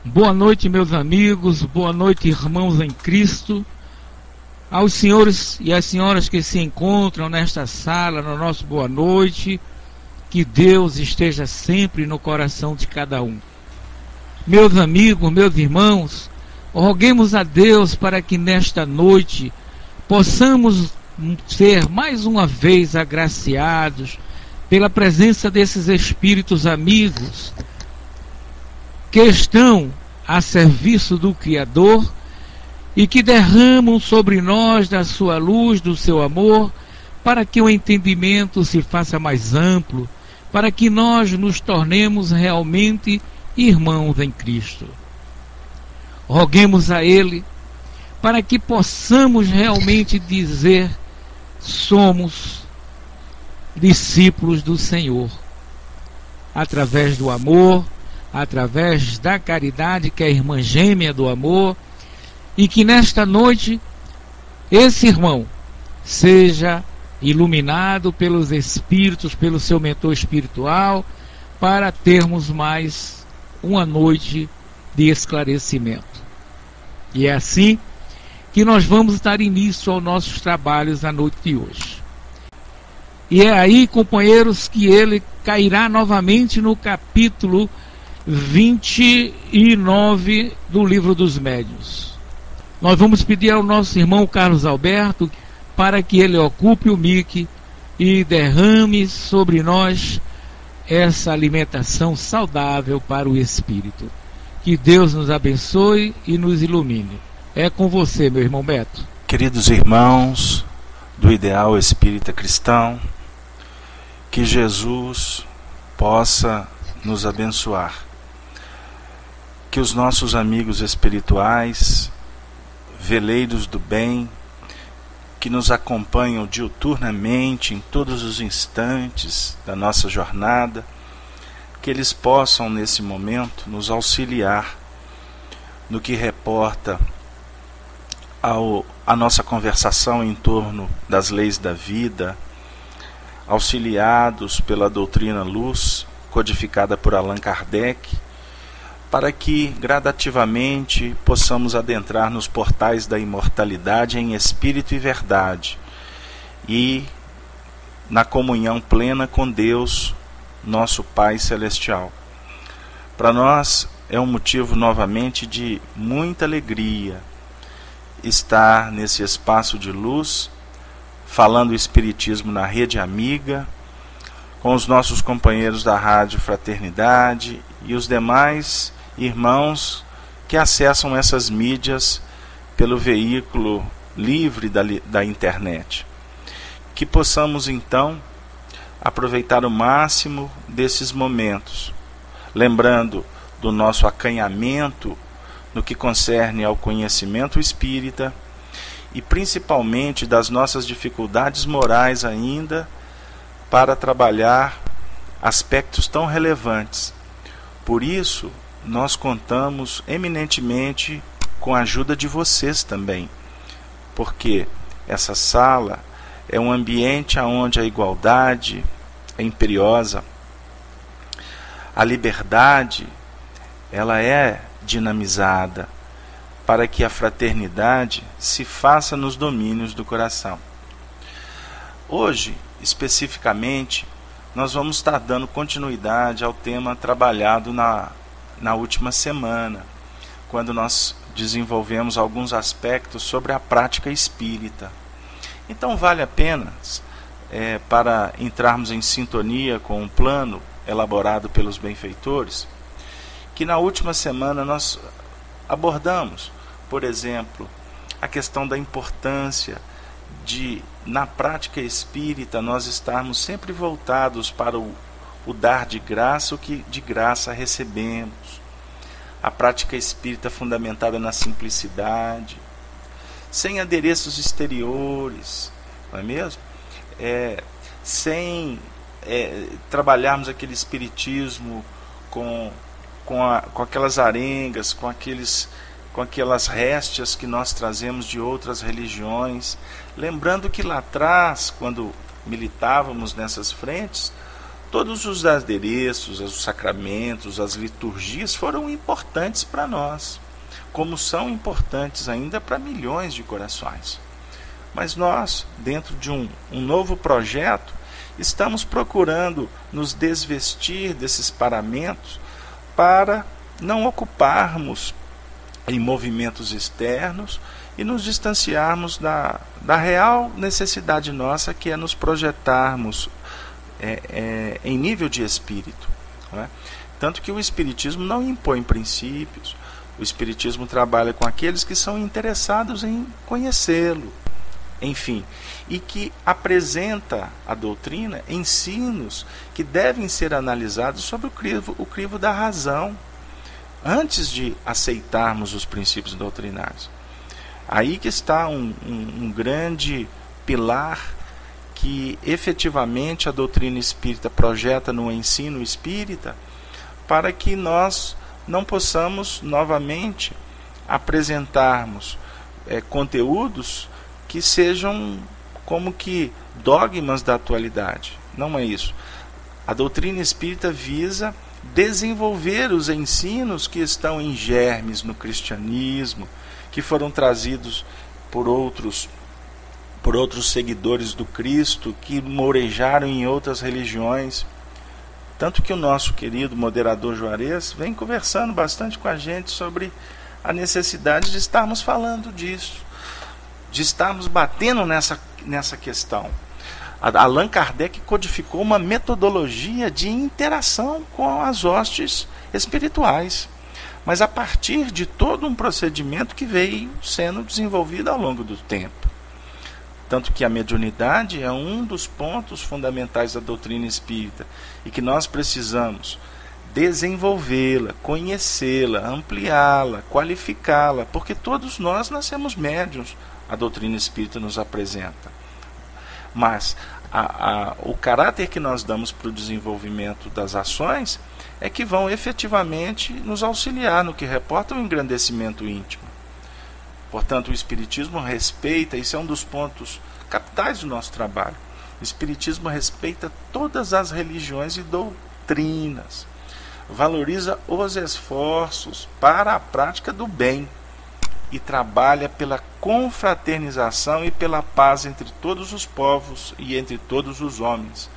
Boa noite, meus amigos, boa noite, irmãos em Cristo, aos senhores e às senhoras que se encontram nesta sala, no nosso boa noite, que Deus esteja sempre no coração de cada um. Meus amigos, meus irmãos, roguemos a Deus para que nesta noite possamos ser mais uma vez agraciados pela presença desses espíritos amigos que estão a serviço do Criador e que derramam sobre nós da sua luz, do seu amor, para que o entendimento se faça mais amplo, para que nós nos tornemos realmente irmãos em Cristo. Roguemos a Ele para que possamos realmente dizer: somos discípulos do Senhor, através do amor, através da caridade, que é a irmã gêmea do amor, e que nesta noite esse irmão seja iluminado pelos Espíritos, pelo seu mentor espiritual, para termos mais uma noite de esclarecimento. E é assim que nós vamos dar início aos nossos trabalhos na noite de hoje. E é aí, companheiros, que ele cairá novamente no capítulo 29 do Livro dos Médiuns. Nós vamos pedir ao nosso irmão Carlos Alberto para que ele ocupe o mic e derrame sobre nós essa alimentação saudável para o espírito. Que Deus nos abençoe e nos ilumine. É com você, meu irmão Beto. Queridos irmãos do Ideal Espírita Cristão, que Jesus possa nos abençoar. Que os nossos amigos espirituais, veleiros do bem, que nos acompanham diuturnamente em todos os instantes da nossa jornada, que eles possam nesse momento nos auxiliar no que reporta a nossa conversação em torno das leis da vida, auxiliados pela doutrina Luz, codificada por Allan Kardec, para que gradativamente possamos adentrar nos portais da imortalidade em espírito e verdade, e na comunhão plena com Deus, nosso Pai Celestial. Para nós é um motivo novamente de muita alegria estar nesse espaço de luz, falando o Espiritismo na Rede Amiga, com os nossos companheiros da Rádio Fraternidade e os demais irmãos que acessam essas mídias pelo veículo livre da internet. Que possamos então aproveitar o máximo desses momentos, lembrando do nosso acanhamento no que concerne ao conhecimento espírita e principalmente das nossas dificuldades morais ainda para trabalhar aspectos tão relevantes. Por isso, nós contamos eminentemente com a ajuda de vocês também, porque essa sala é um ambiente onde a igualdade é imperiosa, a liberdade ela é dinamizada para que a fraternidade se faça nos domínios do coração. Hoje, especificamente, nós vamos estar dando continuidade ao tema trabalhado na última semana, quando nós desenvolvemos alguns aspectos sobre a prática espírita. Então vale a pena, para entrarmos em sintonia com um plano elaborado pelos benfeitores, que na última semana nós abordamos, por exemplo, a questão da importância de, na prática espírita, nós estarmos sempre voltados para o dar de graça o que de graça recebemos. A prática espírita fundamentada na simplicidade, sem adereços exteriores, não é mesmo? Sem trabalharmos aquele espiritismo com aquelas arengas, com aquelas réstias que nós trazemos de outras religiões. Lembrando que lá atrás, quando militávamos nessas frentes, todos os adereços, os sacramentos, as liturgias foram importantes para nós, como são importantes ainda para milhões de corações. Mas nós, dentro de um novo projeto, estamos procurando nos desvestir desses paramentos para não ocuparmos em movimentos externos e nos distanciarmos da real necessidade nossa, que é nos projetarmos em nível de espírito, não é? Tanto que o Espiritismo não impõe princípios. O Espiritismo trabalha com aqueles que são interessados em conhecê-lo, enfim, e que apresenta a doutrina, ensinos que devem ser analisados sobre o crivo da razão, antes de aceitarmos os princípios doutrinários. Aí que está um grande pilar que efetivamente a doutrina espírita projeta no ensino espírita, para que nós não possamos novamente apresentarmos conteúdos que sejam como que dogmas da atualidade. Não é isso. A doutrina espírita visa desenvolver os ensinos que estão em germes no cristianismo, que foram trazidos por outros seguidores do Cristo, que morejaram em outras religiões. Tanto que o nosso querido moderador Juarez vem conversando bastante com a gente sobre a necessidade de estarmos falando disso, de estarmos batendo nessa questão. Allan Kardec codificou uma metodologia de interação com as hostes espirituais, mas a partir de todo um procedimento que veio sendo desenvolvido ao longo do tempo. Tanto que a mediunidade é um dos pontos fundamentais da doutrina espírita e que nós precisamos desenvolvê-la, conhecê-la, ampliá-la, qualificá-la, porque todos nós nascemos médiuns, a doutrina espírita nos apresenta. Mas o caráter que nós damos para o desenvolvimento das ações é que vão efetivamente nos auxiliar no que reporta o engrandecimento íntimo. Portanto, o Espiritismo respeita, isso é um dos pontos capitais do nosso trabalho, o Espiritismo respeita todas as religiões e doutrinas, valoriza os esforços para a prática do bem e trabalha pela confraternização e pela paz entre todos os povos e entre todos os homens,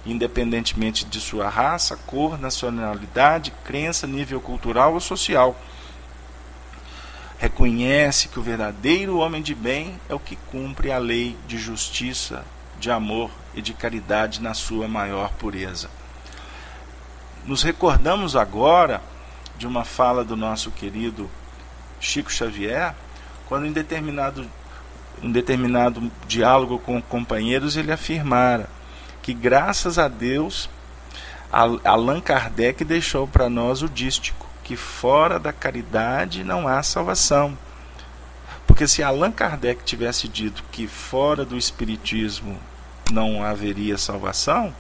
independentemente de sua raça, cor, nacionalidade, crença, nível cultural ou social. Reconhece que o verdadeiro homem de bem é o que cumpre a lei de justiça, de amor e de caridade na sua maior pureza. Nos recordamos agora de uma fala do nosso querido Chico Xavier, quando em determinado diálogo com companheiros ele afirmara que, graças a Deus, Allan Kardec deixou para nós o dístico, que fora da caridade não há salvação. Porque se Allan Kardec tivesse dito que fora do Espiritismo não haveria salvação,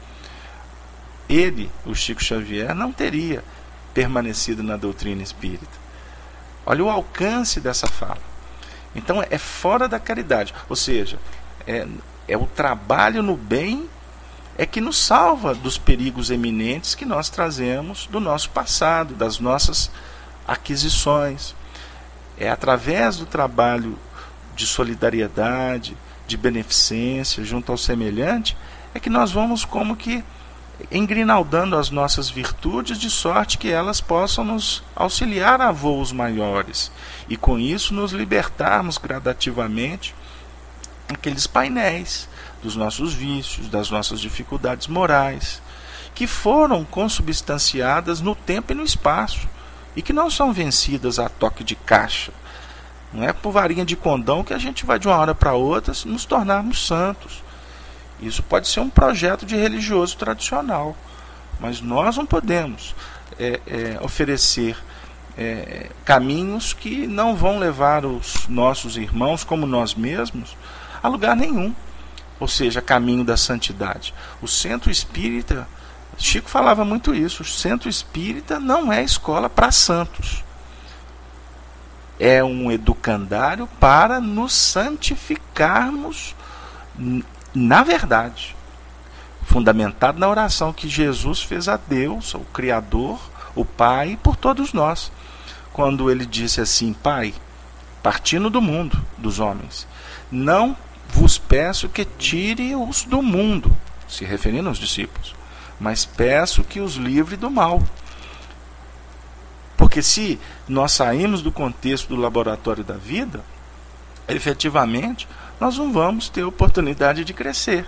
ele, o Chico Xavier, não teria permanecido na doutrina espírita. Olha o alcance dessa fala. Então é fora da caridade, ou seja, é o trabalho no bem é que nos salva dos perigos eminentes que nós trazemos do nosso passado, das nossas aquisições. É através do trabalho de solidariedade, de beneficência junto ao semelhante, é que nós vamos como que engrinaldando as nossas virtudes, de sorte que elas possam nos auxiliar a voos maiores, e com isso nos libertarmos gradativamente daqueles painéis dos nossos vícios, das nossas dificuldades morais, que foram consubstanciadas no tempo e no espaço, e que não são vencidas a toque de caixa. Não é por varinha de condão que a gente vai de uma hora para outra nos tornarmos santos. Isso pode ser um projeto de religioso tradicional, mas nós não podemos oferecer caminhos que não vão levar os nossos irmãos, como nós mesmos, a lugar nenhum. Ou seja, caminho da santidade. O centro espírita, Chico falava muito isso, o centro espírita não é escola para santos. É um educandário para nos santificarmos na verdade. fundamentado na oração que Jesus fez a Deus, o Criador, o Pai, por todos nós. Quando ele disse assim: Pai, partindo do mundo, dos homens, não vos peço que tire-os do mundo, se referindo aos discípulos, mas peço que os livre do mal. Porque se nós sairmos do contexto do laboratório da vida, efetivamente, nós não vamos ter oportunidade de crescer.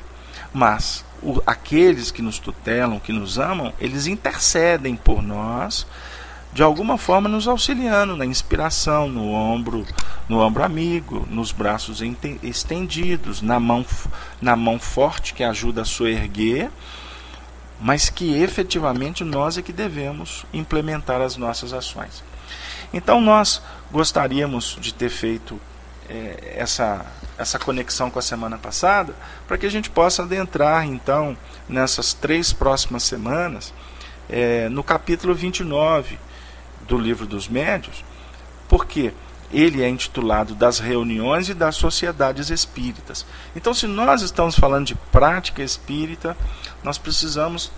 Mas aqueles que nos tutelam, que nos amam, eles intercedem por nós, de alguma forma nos auxiliando na inspiração, no ombro amigo, nos braços estendidos, na mão forte que ajuda a soerguer, mas que efetivamente nós é que devemos implementar as nossas ações. Então nós gostaríamos de ter feito essa conexão com a semana passada, para que a gente possa adentrar então nessas 3 próximas semanas no capítulo 29 do Livro dos Médiuns, porque ele é intitulado Das Reuniões e das Sociedades Espíritas. Então, se nós estamos falando de prática espírita, nós precisamos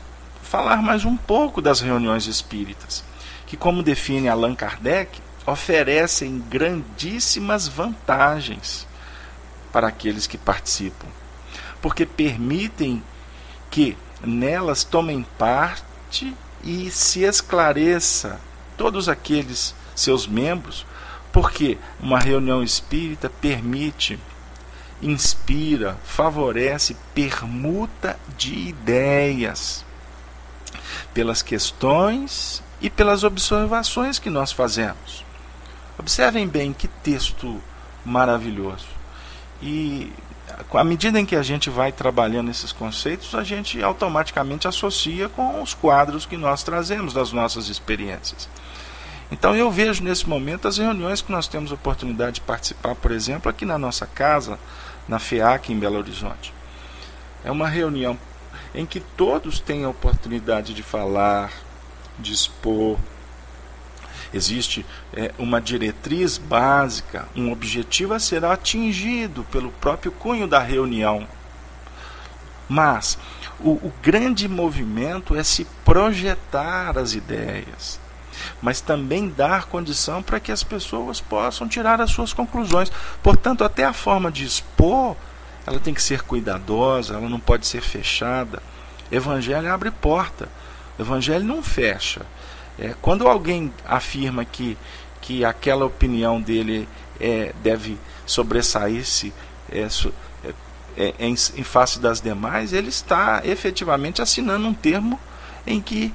falar mais um pouco das reuniões espíritas, que, como define Allan Kardec, oferecem grandíssimas vantagens para aqueles que participam, porque permitem que nelas tomem parte e se esclareça todos aqueles seus membros, porque uma reunião espírita permite, inspira, favorece permuta de ideias pelas questões e pelas observações que nós fazemos. Observem bem que texto maravilhoso. E à medida em que a gente vai trabalhando esses conceitos, a gente automaticamente associa com os quadros que nós trazemos das nossas experiências. Então eu vejo nesse momento as reuniões que nós temos a oportunidade de participar, por exemplo, aqui na nossa casa, na FEAC em Belo Horizonte. É uma reunião em que todos têm a oportunidade de falar, de expor. Existe uma diretriz básica, um objetivo a ser atingido pelo próprio cunho da reunião. Mas o grande movimento é se projetar as ideias, mas também dar condição para que as pessoas possam tirar as suas conclusões. Portanto, até a forma de expor, ela tem que ser cuidadosa, ela não pode ser fechada. Evangelho abre porta, Evangelho não fecha. Quando alguém afirma que aquela opinião dele deve sobressair-se em face das demais, ele está efetivamente assinando um termo em que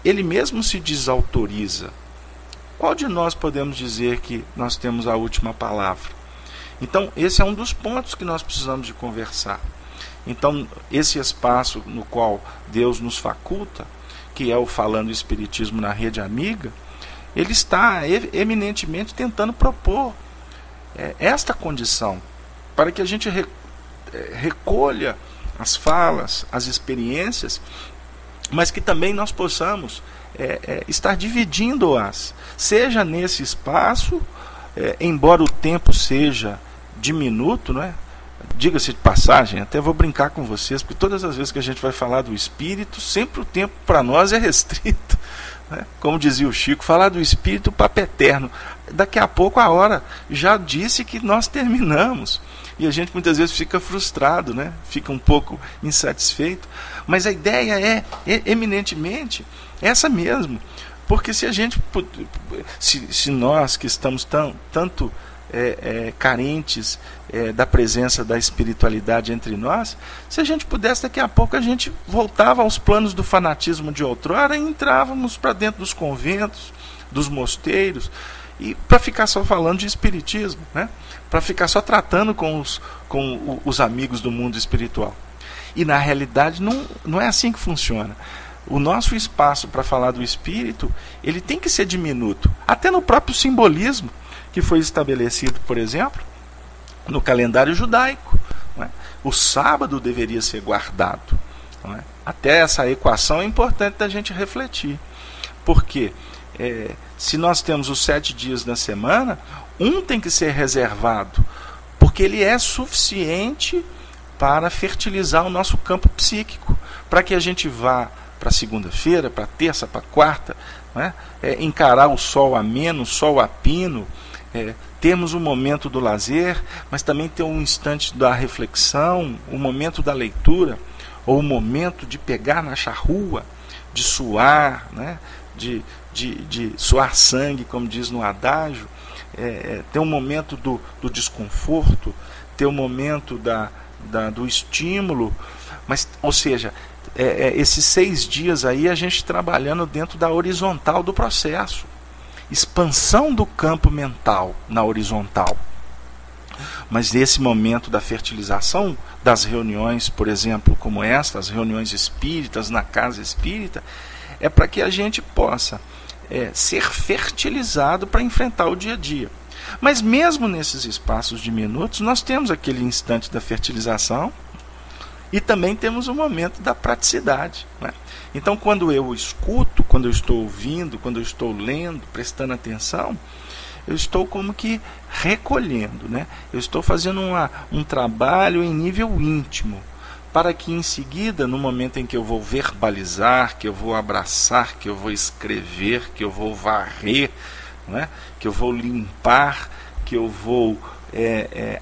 ele mesmo se desautoriza. Qual de nós podemos dizer que nós temos a última palavra? Então, esse é um dos pontos que nós precisamos de conversar. Então, esse espaço no qual Deus nos faculta, que é o Falando Espiritismo na Rede Amiga, ele está eminentemente tentando propor esta condição, para que a gente recolha as falas, as experiências, mas que também nós possamos estar dividindo-as, seja nesse espaço, embora o tempo seja diminuto, não é? Diga-se de passagem, até vou brincar com vocês, porque todas as vezes que a gente vai falar do Espírito, sempre o tempo para nós é restrito, né? Como dizia o Chico, falar do Espírito, o papo eterno. Daqui a pouco a hora já disse que nós terminamos, e a gente muitas vezes fica frustrado, né? Fica um pouco insatisfeito, mas a ideia é eminentemente essa mesmo, porque se a gente, se nós que estamos tanto carentes da presença da espiritualidade entre nós, se a gente pudesse, daqui a pouco a gente voltava aos planos do fanatismo de outrora e entrávamos para dentro dos conventos, dos mosteiros, e para ficar só falando de espiritismo, né? Para ficar só tratando com os amigos do mundo espiritual. E na realidade não é assim que funciona. O nosso espaço para falar do espírito, ele tem que ser diminuto, até no próprio simbolismo que foi estabelecido, por exemplo, no calendário judaico. Não é? O sábado deveria ser guardado. Não é? Até essa equação é importante da gente refletir. Porque se nós temos os 7 dias na semana, um tem que ser reservado, porque ele é suficiente para fertilizar o nosso campo psíquico, para que a gente vá para segunda-feira, para terça, para quarta, né? Encarar o sol ameno, o sol a pino, termos um momento do lazer, mas também ter um instante da reflexão, um momento da leitura, ou um momento de pegar na charrua, de suar, né? de suar sangue, como diz no adágio, ter um momento do desconforto, ter um momento do estímulo, mas, ou seja, esses 6 dias aí a gente trabalhando dentro da horizontal do processo, expansão do campo mental na horizontal. Mas nesse momento da fertilização, das reuniões, por exemplo, como esta, as reuniões espíritas na casa espírita, é para que a gente possa ser fertilizado para enfrentar o dia a dia. Mas mesmo nesses espaços de minutos, nós temos aquele instante da fertilização e também temos o momento da praticidade, né? Então, quando eu escuto, quando eu estou ouvindo, quando eu estou lendo, prestando atenção, eu estou como que recolhendo, né? Eu estou fazendo um trabalho em nível íntimo, para que em seguida, no momento em que eu vou verbalizar, que eu vou abraçar, que eu vou escrever, que eu vou varrer, né? Que eu vou limpar, que eu vou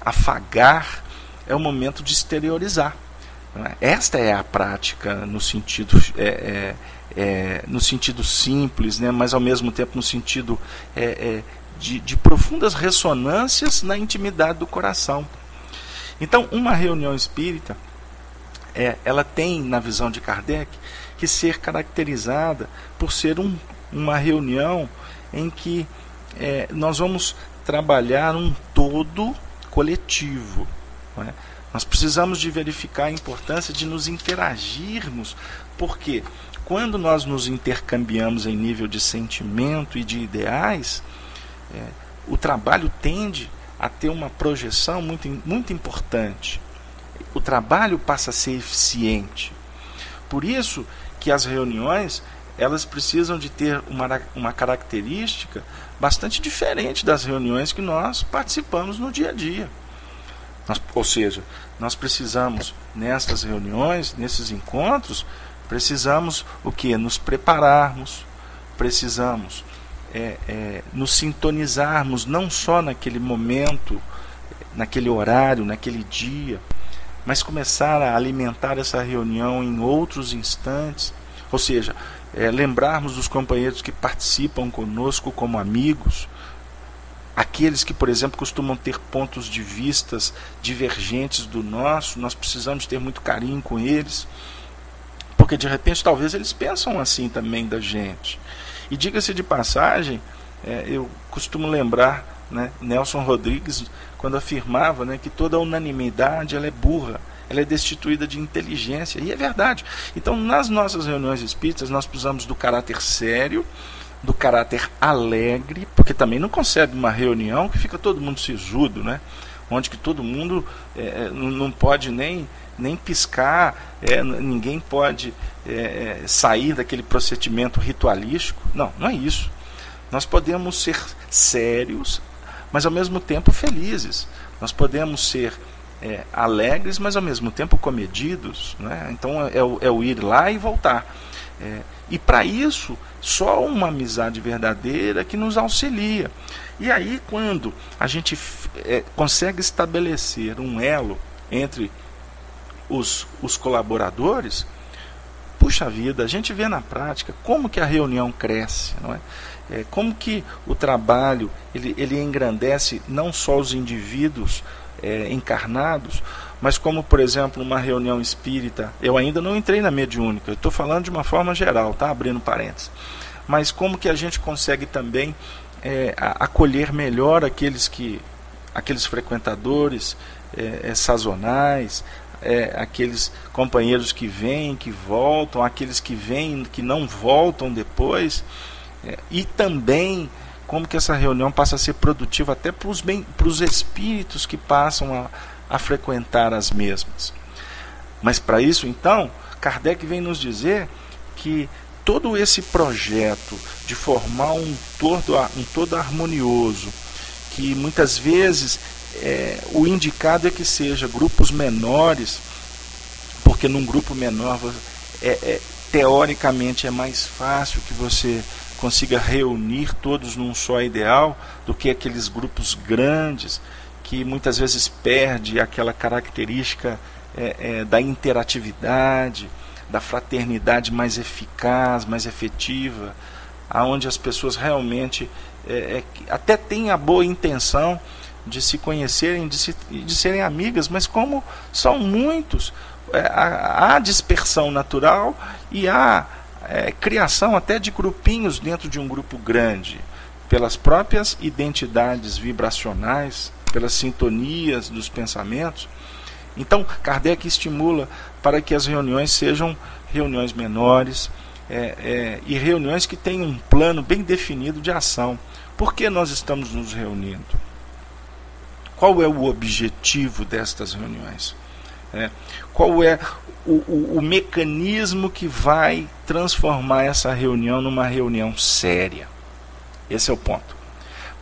afagar, é o momento de exteriorizar. Esta é a prática no sentido simples, né? Mas ao mesmo tempo no sentido de profundas ressonâncias na intimidade do coração. Então, uma reunião espírita, ela tem, na visão de Kardec, que ser caracterizada por ser uma reunião em que nós vamos trabalhar um todo coletivo, não é? Nós precisamos de verificar a importância de nos interagirmos, porque quando nós nos intercambiamos em nível de sentimento e de ideais, o trabalho tende a ter uma projeção muito, muito importante. O trabalho passa a ser eficiente. Por isso que as reuniões, elas precisam de ter uma característica bastante diferente das reuniões que nós participamos no dia a dia. Ou seja, nós precisamos, nestas reuniões, nesses encontros, precisamos o quê? Nos prepararmos, precisamos nos sintonizarmos, não só naquele momento, naquele horário, naquele dia, mas começar a alimentar essa reunião em outros instantes, ou seja, lembrarmos dos companheiros que participam conosco como amigos, aqueles que, por exemplo, costumam ter pontos de vistas divergentes do nosso, nós precisamos ter muito carinho com eles, porque de repente talvez eles pensam assim também da gente. E diga-se de passagem, eu costumo lembrar, né, Nelson Rodrigues, quando afirmava, né, que toda unanimidade ela é burra, ela é destituída de inteligência, e é verdade. Então, nas nossas reuniões espíritas, nós precisamos do caráter sério, do caráter alegre, porque também não concebe uma reunião que fica todo mundo sisudo, né? Onde que todo mundo não pode nem piscar, ninguém pode sair daquele procedimento ritualístico. Não é isso. Nós podemos ser sérios, mas ao mesmo tempo felizes. Nós podemos ser alegres, mas ao mesmo tempo comedidos, né? Então é o ir lá e voltar. E para isso, só uma amizade verdadeira que nos auxilia. E aí, quando a gente consegue estabelecer um elo entre os colaboradores, puxa vida, a gente vê na prática como que a reunião cresce, não é? Como que o trabalho ele engrandece não só os indivíduos encarnados, mas como, por exemplo, uma reunião espírita. Eu ainda não entrei na mediúnica, eu estou falando de uma forma geral, tá? Abrindo parênteses. Mas como que a gente consegue também acolher melhor aqueles frequentadores sazonais, aqueles companheiros que vêm, que voltam, aqueles que vêm, que não voltam depois, e também como que essa reunião passa a ser produtiva até para os espíritos que passam a frequentar as mesmas. Mas para isso, então, Kardec vem nos dizer que todo esse projeto de formar um todo harmonioso, que muitas vezes o indicado é que seja grupos menores, porque num grupo menor teoricamente é mais fácil que você consiga reunir todos num só ideal do que aqueles grupos grandes que muitas vezes perde aquela característica da interatividade, da fraternidade mais eficaz, mais efetiva, aonde as pessoas realmente até têm a boa intenção de se conhecerem, de serem amigas, mas como são muitos, há dispersão natural e há criação até de grupinhos dentro de um grupo grande, pelas próprias identidades vibracionais, pelas sintonias dos pensamentos. Então, Kardec estimula para que as reuniões sejam reuniões menores e reuniões que tenham um plano bem definido de ação. Por que nós estamos nos reunindo? Qual é o objetivo destas reuniões? Qual é o mecanismo que vai transformar essa reunião numa reunião séria? Esse é o ponto.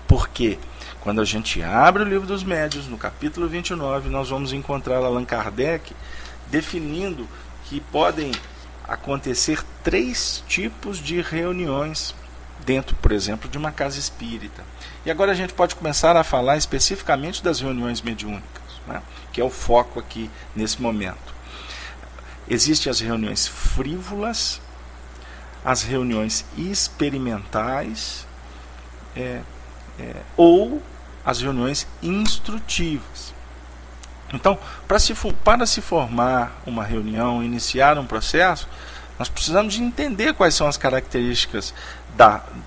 Porque quando a gente abre o Livro dos Médiuns, no capítulo 29, nós vamos encontrar Allan Kardec definindo que podem acontecer 3 tipos de reuniões dentro, por exemplo, de uma casa espírita. E agora a gente pode começar a falar especificamente das reuniões mediúnicas, né, que é o foco aqui nesse momento. Existem as reuniões frívolas, as reuniões experimentais ou as reuniões instrutivas. Então, para se formar uma reunião, iniciar um processo, nós precisamos de entender quais são as características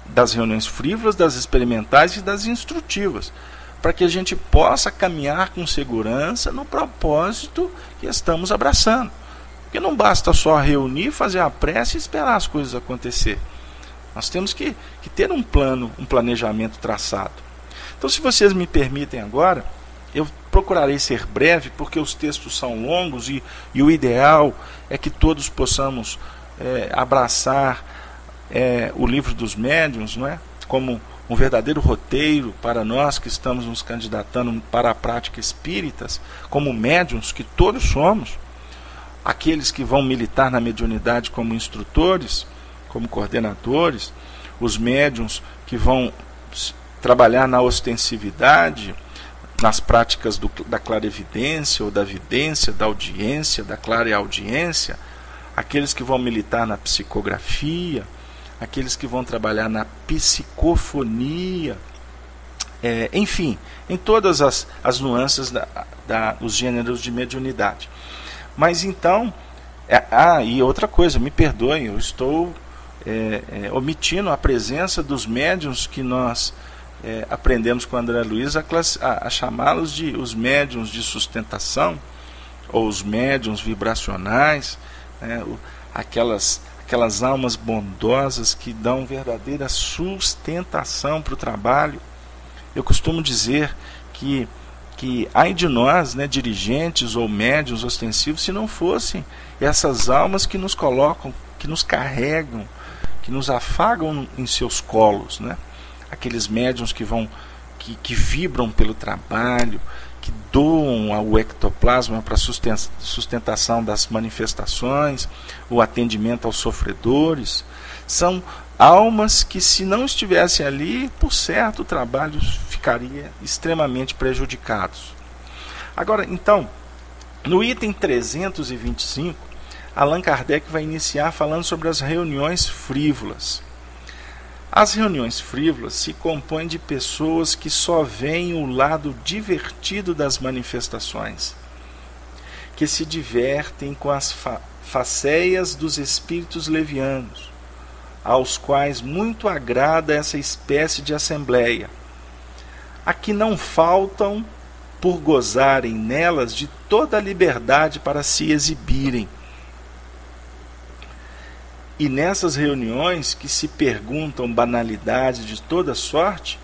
das reuniões frívolas, das experimentais e das instrutivas, para que a gente possa caminhar com segurança no propósito que estamos abraçando. Porque não basta só reunir, fazer a prece e esperar as coisas acontecer. Nós temos que ter um plano, um planejamento traçado. Então, se vocês me permitem agora, eu procurarei ser breve, porque os textos são longos e o ideal é que todos possamos abraçar o Livro dos Médiuns, não é? Como um verdadeiro roteiro para nós que estamos nos candidatando para a prática espíritas, como médiuns que todos somos, aqueles que vão militar na mediunidade como instrutores, como coordenadores, os médiuns que vão trabalhar na ostensividade, nas práticas da clarevidência ou da vidência, da audiência, da clareaudiência, aqueles que vão militar na psicografia, aqueles que vão trabalhar na psicofonia, enfim, em todas as nuances dos gêneros de mediunidade. Mas então, e outra coisa, me perdoem, eu estou omitindo a presença dos médiuns que nós aprendemos com André Luiz a chamá-los de os médiuns de sustentação, ou os médiuns vibracionais, aquelas almas bondosas que dão verdadeira sustentação para o trabalho. Eu costumo dizer que ai de nós, dirigentes ou médiuns ostensivos, se não fossem essas almas que nos colocam, que nos carregam, que nos afagam em seus colos, aqueles médiuns que vibram pelo trabalho, que doam ao ectoplasma para sustentação das manifestações, o atendimento aos sofredores, são almas que, se não estivessem ali, por certo, o trabalho ficaria extremamente prejudicado. Agora, então, no item 325, Allan Kardec vai iniciar falando sobre as reuniões frívolas. As reuniões frívolas se compõem de pessoas que só veem o lado divertido das manifestações, que se divertem com as faceias dos espíritos levianos, aos quais muito agrada essa espécie de assembleia, a que não faltam por gozarem nelas de toda a liberdade para se exibirem. E nessas reuniões que se perguntam banalidades de toda sorte,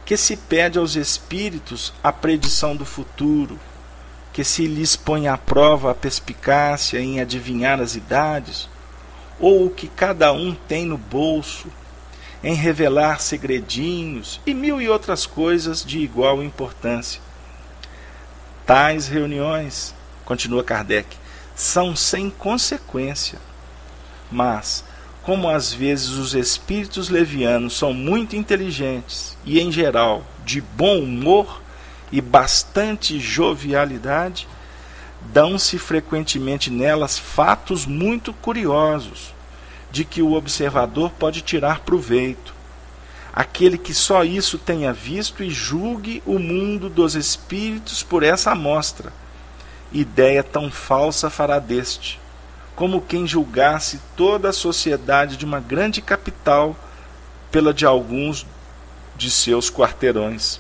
que se pede aos espíritos a predição do futuro, que se lhes põe à prova a perspicácia em adivinhar as idades, ou o que cada um tem no bolso, em revelar segredinhos e mil e outras coisas de igual importância. Tais reuniões, continua Kardec, são sem consequência. Mas, como às vezes os espíritos levianos são muito inteligentes e, em geral, de bom humor e bastante jovialidade, dão-se frequentemente nelas fatos muito curiosos, de que o observador pode tirar proveito. Aquele que só isso tenha visto e julgue o mundo dos espíritos por essa amostra, ideia tão falsa fará deste, como quem julgasse toda a sociedade de uma grande capital pela de alguns de seus quarteirões.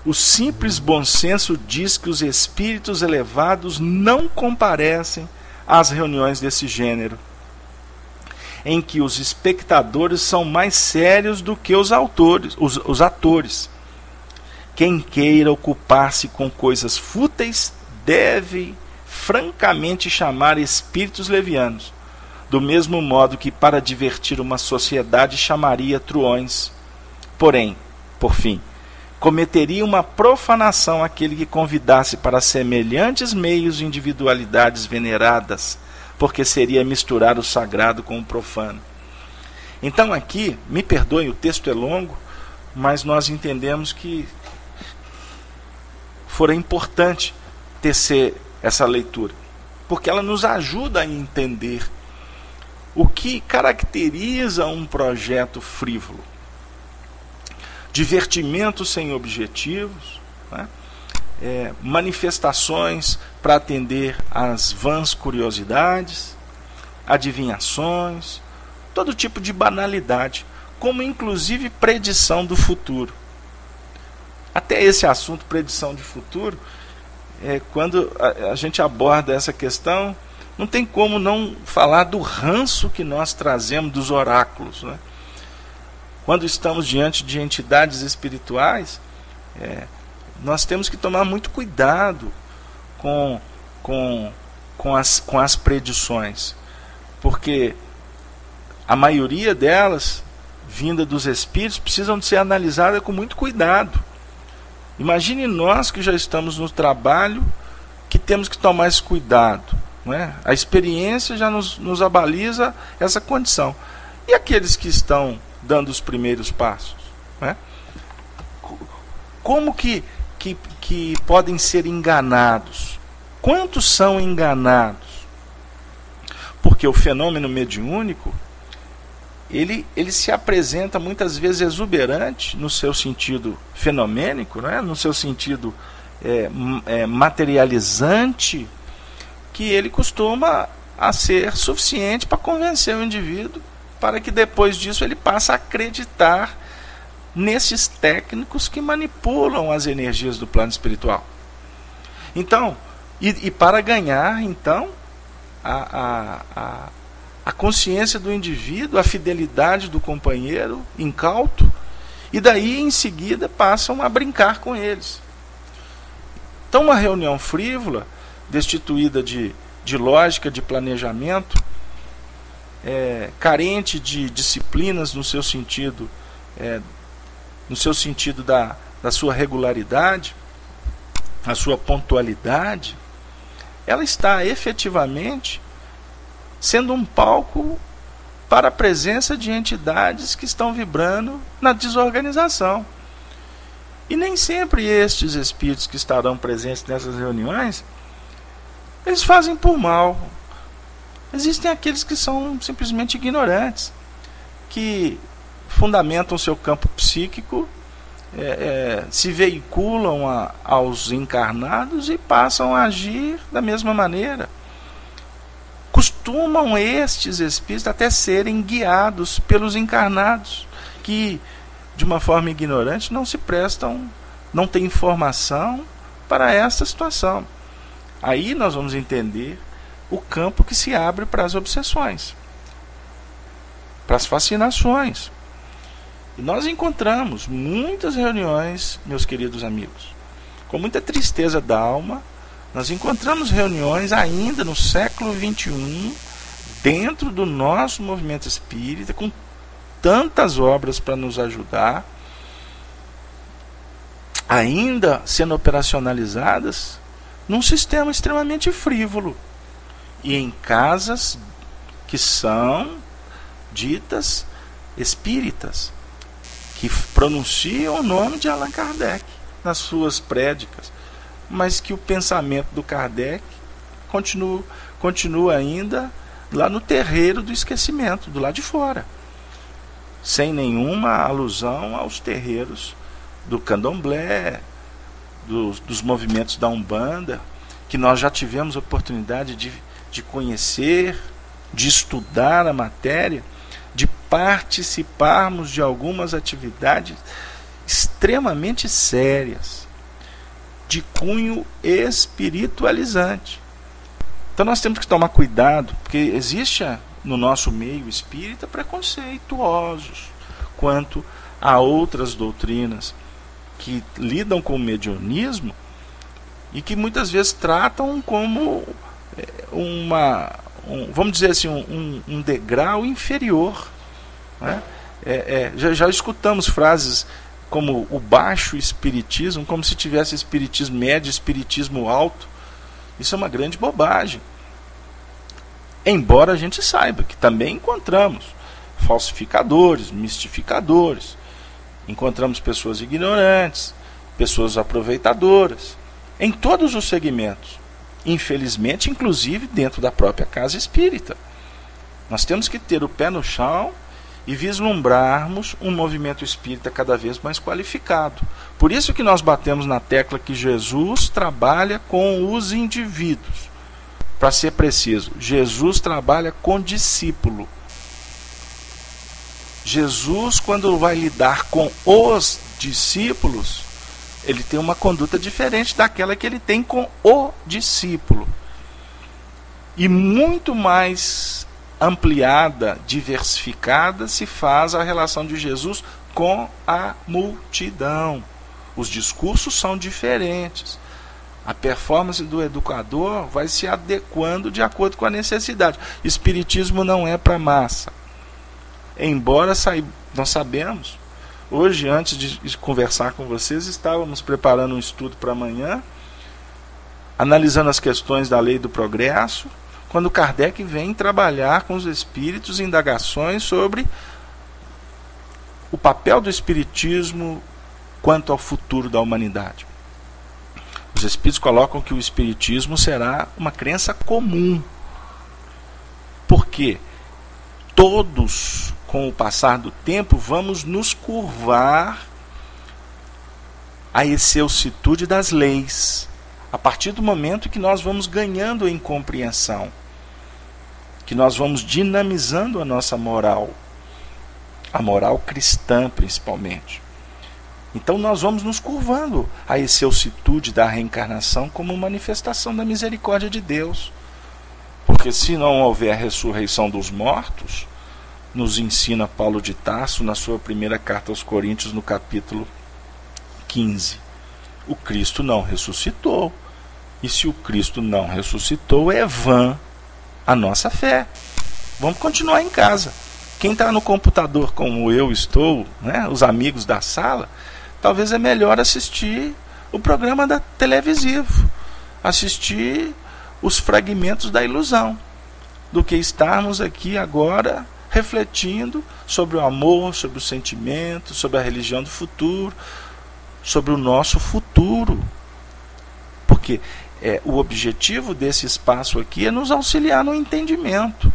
O simples bom senso diz que os espíritos elevados não comparecem às reuniões desse gênero, em que os espectadores são mais sérios do que os atores. Quem queira ocupar-se com coisas fúteis deve francamente chamar espíritos levianos, do mesmo modo que para divertir uma sociedade chamaria truões. Porém, por fim, cometeria uma profanação aquele que convidasse para semelhantes meios individualidades veneradas, porque seria misturar o sagrado com o profano. Então aqui, me perdoem, o texto é longo, mas nós entendemos que fora importante tecer essa leitura, porque ela nos ajuda a entender o que caracteriza um projeto frívolo. Divertimento sem objetivos, né? Manifestações para atender às vãs curiosidades, adivinhações, todo tipo de banalidade, como inclusive predição do futuro. Até esse assunto, predição de futuro, quando a gente aborda essa questão, não tem como não falar do ranço que nós trazemos dos oráculos, né? Quando estamos diante de entidades espirituais, nós temos que tomar muito cuidado com as predições, porque a maioria delas, vinda dos espíritos, precisam de ser analisadas com muito cuidado. Imagine nós que já estamos no trabalho, que temos que tomar esse cuidado, não é? A experiência já nos abaliza essa condição. E aqueles que estão dando os primeiros passos, não é? Como que podem ser enganados? Quantos são enganados? Porque o fenômeno mediúnico, ele se apresenta muitas vezes exuberante no seu sentido fenomênico, não é? No seu sentido materializante, que ele costuma a ser suficiente para convencer o indivíduo, para que depois disso ele passe a acreditar nesses técnicos que manipulam as energias do plano espiritual. Então, e para ganhar então a consciência do indivíduo, a fidelidade do companheiro incauto, e daí em seguida passam a brincar com eles. Então uma reunião frívola, destituída de lógica, de planejamento, carente de disciplinas no seu sentido da sua regularidade, a sua pontualidade, ela está efetivamente sendo um palco para a presença de entidades que estão vibrando na desorganização. E nem sempre estes espíritos que estarão presentes nessas reuniões, eles fazem por mal. Existem aqueles que são simplesmente ignorantes, que fundamentam seu campo psíquico, se veiculam aos encarnados e passam a agir da mesma maneira. Costumam estes espíritos até serem guiados pelos encarnados, que de uma forma ignorante não se prestam, não têm informação para esta situação. Aí nós vamos entender o campo que se abre para as obsessões, para as fascinações. E nós encontramos muitas reuniões, meus queridos amigos, com muita tristeza da alma. Nós encontramos reuniões ainda no século XXI, dentro do nosso movimento espírita, com tantas obras para nos ajudar, ainda sendo operacionalizadas num sistema extremamente frívolo e em casas que são ditas espíritas, que pronunciam o nome de Allan Kardec nas suas prédicas, mas que o pensamento do Kardec continua ainda lá no terreiro do esquecimento, do lado de fora, sem nenhuma alusão aos terreiros do candomblé, dos movimentos da Umbanda, que nós já tivemos oportunidade de conhecer, de estudar a matéria, de participarmos de algumas atividades extremamente sérias, de cunho espiritualizante. Então nós temos que tomar cuidado, porque existe no nosso meio espírita preconceituosos quanto a outras doutrinas que lidam com o mediunismo e que muitas vezes tratam como vamos dizer assim, um degrau inferior, né? Já escutamos frases como o baixo espiritismo, como se tivesse espiritismo médio, espiritismo alto. Isso é uma grande bobagem. Embora a gente saiba que também encontramos falsificadores, mistificadores, encontramos pessoas ignorantes, pessoas aproveitadoras, em todos os segmentos. Infelizmente, inclusive dentro da própria casa espírita. Nós temos que ter o pé no chão e vislumbrarmos um movimento espírita cada vez mais qualificado. Por isso que nós batemos na tecla que Jesus trabalha com os indivíduos. Para ser preciso, Jesus trabalha com discípulo. Jesus, quando vai lidar com os discípulos, ele tem uma conduta diferente daquela que ele tem com o discípulo. E muito mais ampliada, diversificada, se faz a relação de Jesus com a multidão. Os discursos são diferentes. A performance do educador vai se adequando de acordo com a necessidade. Espiritismo não é para massa. Embora nós sabemos, hoje, antes de conversar com vocês, estávamos preparando um estudo para amanhã, analisando as questões da lei do progresso, quando Kardec vem trabalhar com os espíritos indagações sobre o papel do espiritismo quanto ao futuro da humanidade. Os espíritos colocam que o espiritismo será uma crença comum, porque todos, com o passar do tempo, vamos nos curvar à excelsitude das leis, a partir do momento que nós vamos ganhando em compreensão, que nós vamos dinamizando a nossa moral, a moral cristã principalmente. Então nós vamos nos curvando à excelsitude da reencarnação como manifestação da misericórdia de Deus. Porque se não houver ressurreição dos mortos, nos ensina Paulo de Tarso na sua primeira carta aos Coríntios, no capítulo 15. O Cristo não ressuscitou. E se o Cristo não ressuscitou, é vã a nossa fé. Vamos continuar em casa. Quem está no computador como eu estou, né, os amigos da sala, talvez é melhor assistir o programa televisivo, assistir os fragmentos da ilusão, do que estarmos aqui agora refletindo sobre o amor, sobre o sentimento, sobre a religião do futuro, sobre o nosso futuro. Porque o objetivo desse espaço aqui é nos auxiliar no entendimento.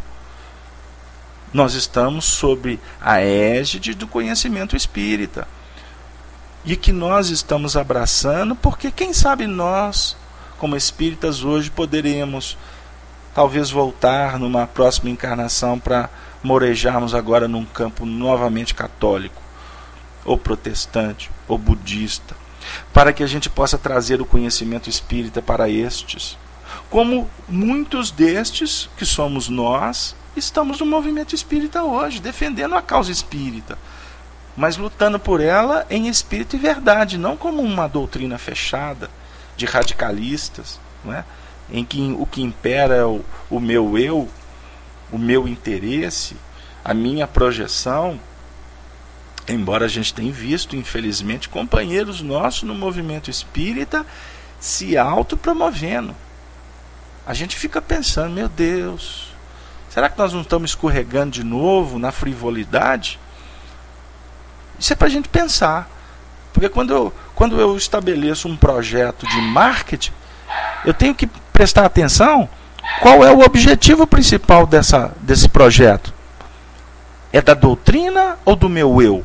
Nós estamos sob a égide do conhecimento espírita, e que nós estamos abraçando, porque quem sabe nós, como espíritas hoje, poderemos talvez voltar numa próxima encarnação para morejarmos agora num campo novamente católico, ou protestante, ou budista, para que a gente possa trazer o conhecimento espírita para estes. Como muitos destes, que somos nós, estamos no movimento espírita hoje, defendendo a causa espírita, mas lutando por ela em espírito e verdade, não como uma doutrina fechada de radicalistas, né, em que o que impera é o meu eu, o meu interesse, a minha projeção. Embora a gente tenha visto, infelizmente, companheiros nossos no movimento espírita se autopromovendo. A gente fica pensando, meu Deus, será que nós não estamos escorregando de novo na frivolidade? Isso é para a gente pensar. Porque quando eu estabeleço um projeto de marketing, eu tenho que prestar atenção qual é o objetivo principal desse projeto. É da doutrina ou do meu eu?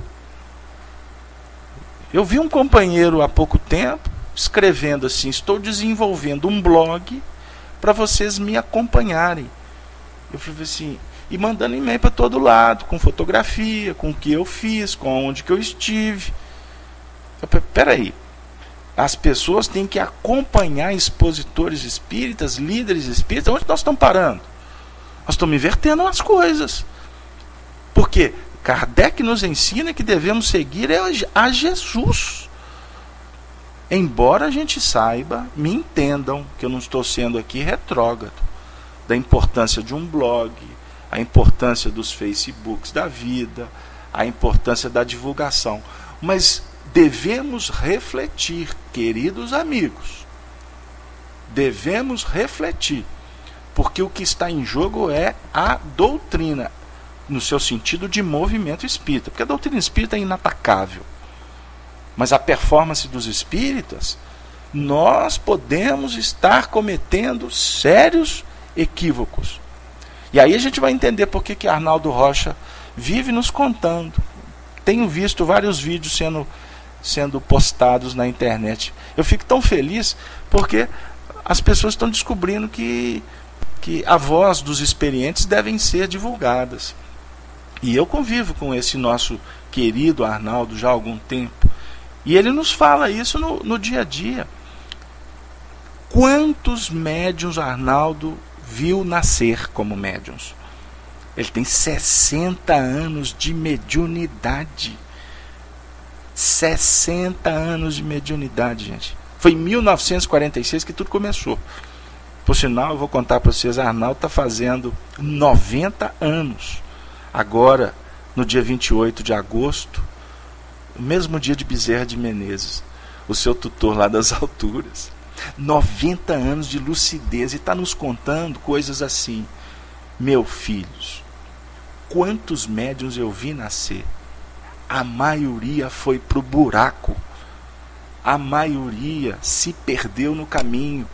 Eu vi um companheiro há pouco tempo escrevendo assim: estou desenvolvendo um blog para vocês me acompanharem. Eu falei assim, e mandando e-mail para todo lado, com fotografia, com o que eu fiz, com onde que eu estive. Eu falei, peraí, as pessoas têm que acompanhar expositores espíritas, líderes espíritas. Onde nós estamos parando? Nós estamos invertendo as coisas. Porque Kardec nos ensina que devemos seguir a Jesus. Embora a gente saiba, me entendam, que eu não estou sendo aqui retrógrado, da importância de um blog, a importância dos Facebooks da vida, a importância da divulgação. Mas devemos refletir, queridos amigos. Devemos refletir. Porque o que está em jogo é a doutrina, no seu sentido de movimento espírita. Porque a doutrina espírita é inatacável. Mas a performance dos espíritas, nós podemos estar cometendo sérios equívocos. E aí a gente vai entender por que Arnaldo Rocha vive nos contando. Tenho visto vários vídeos sendo postados na internet. Eu fico tão feliz porque as pessoas estão descobrindo que a voz dos experientes devem ser divulgadas. E eu convivo com esse nosso querido Arnaldo já há algum tempo. E ele nos fala isso no dia a dia. Quantos médiuns Arnaldo viu nascer como médiuns? Ele tem 60 anos de mediunidade. 60 anos de mediunidade, gente. Foi em 1946 que tudo começou. Por sinal, eu vou contar para vocês, Arnaldo está fazendo 90 anos. Agora, no dia 28 de agosto, o mesmo dia de Bezerra de Menezes, o seu tutor lá das alturas. 90 anos de lucidez, e está nos contando coisas assim: meus filhos, quantos médiuns eu vi nascer? A maioria foi para o buraco. A maioria se perdeu no caminho.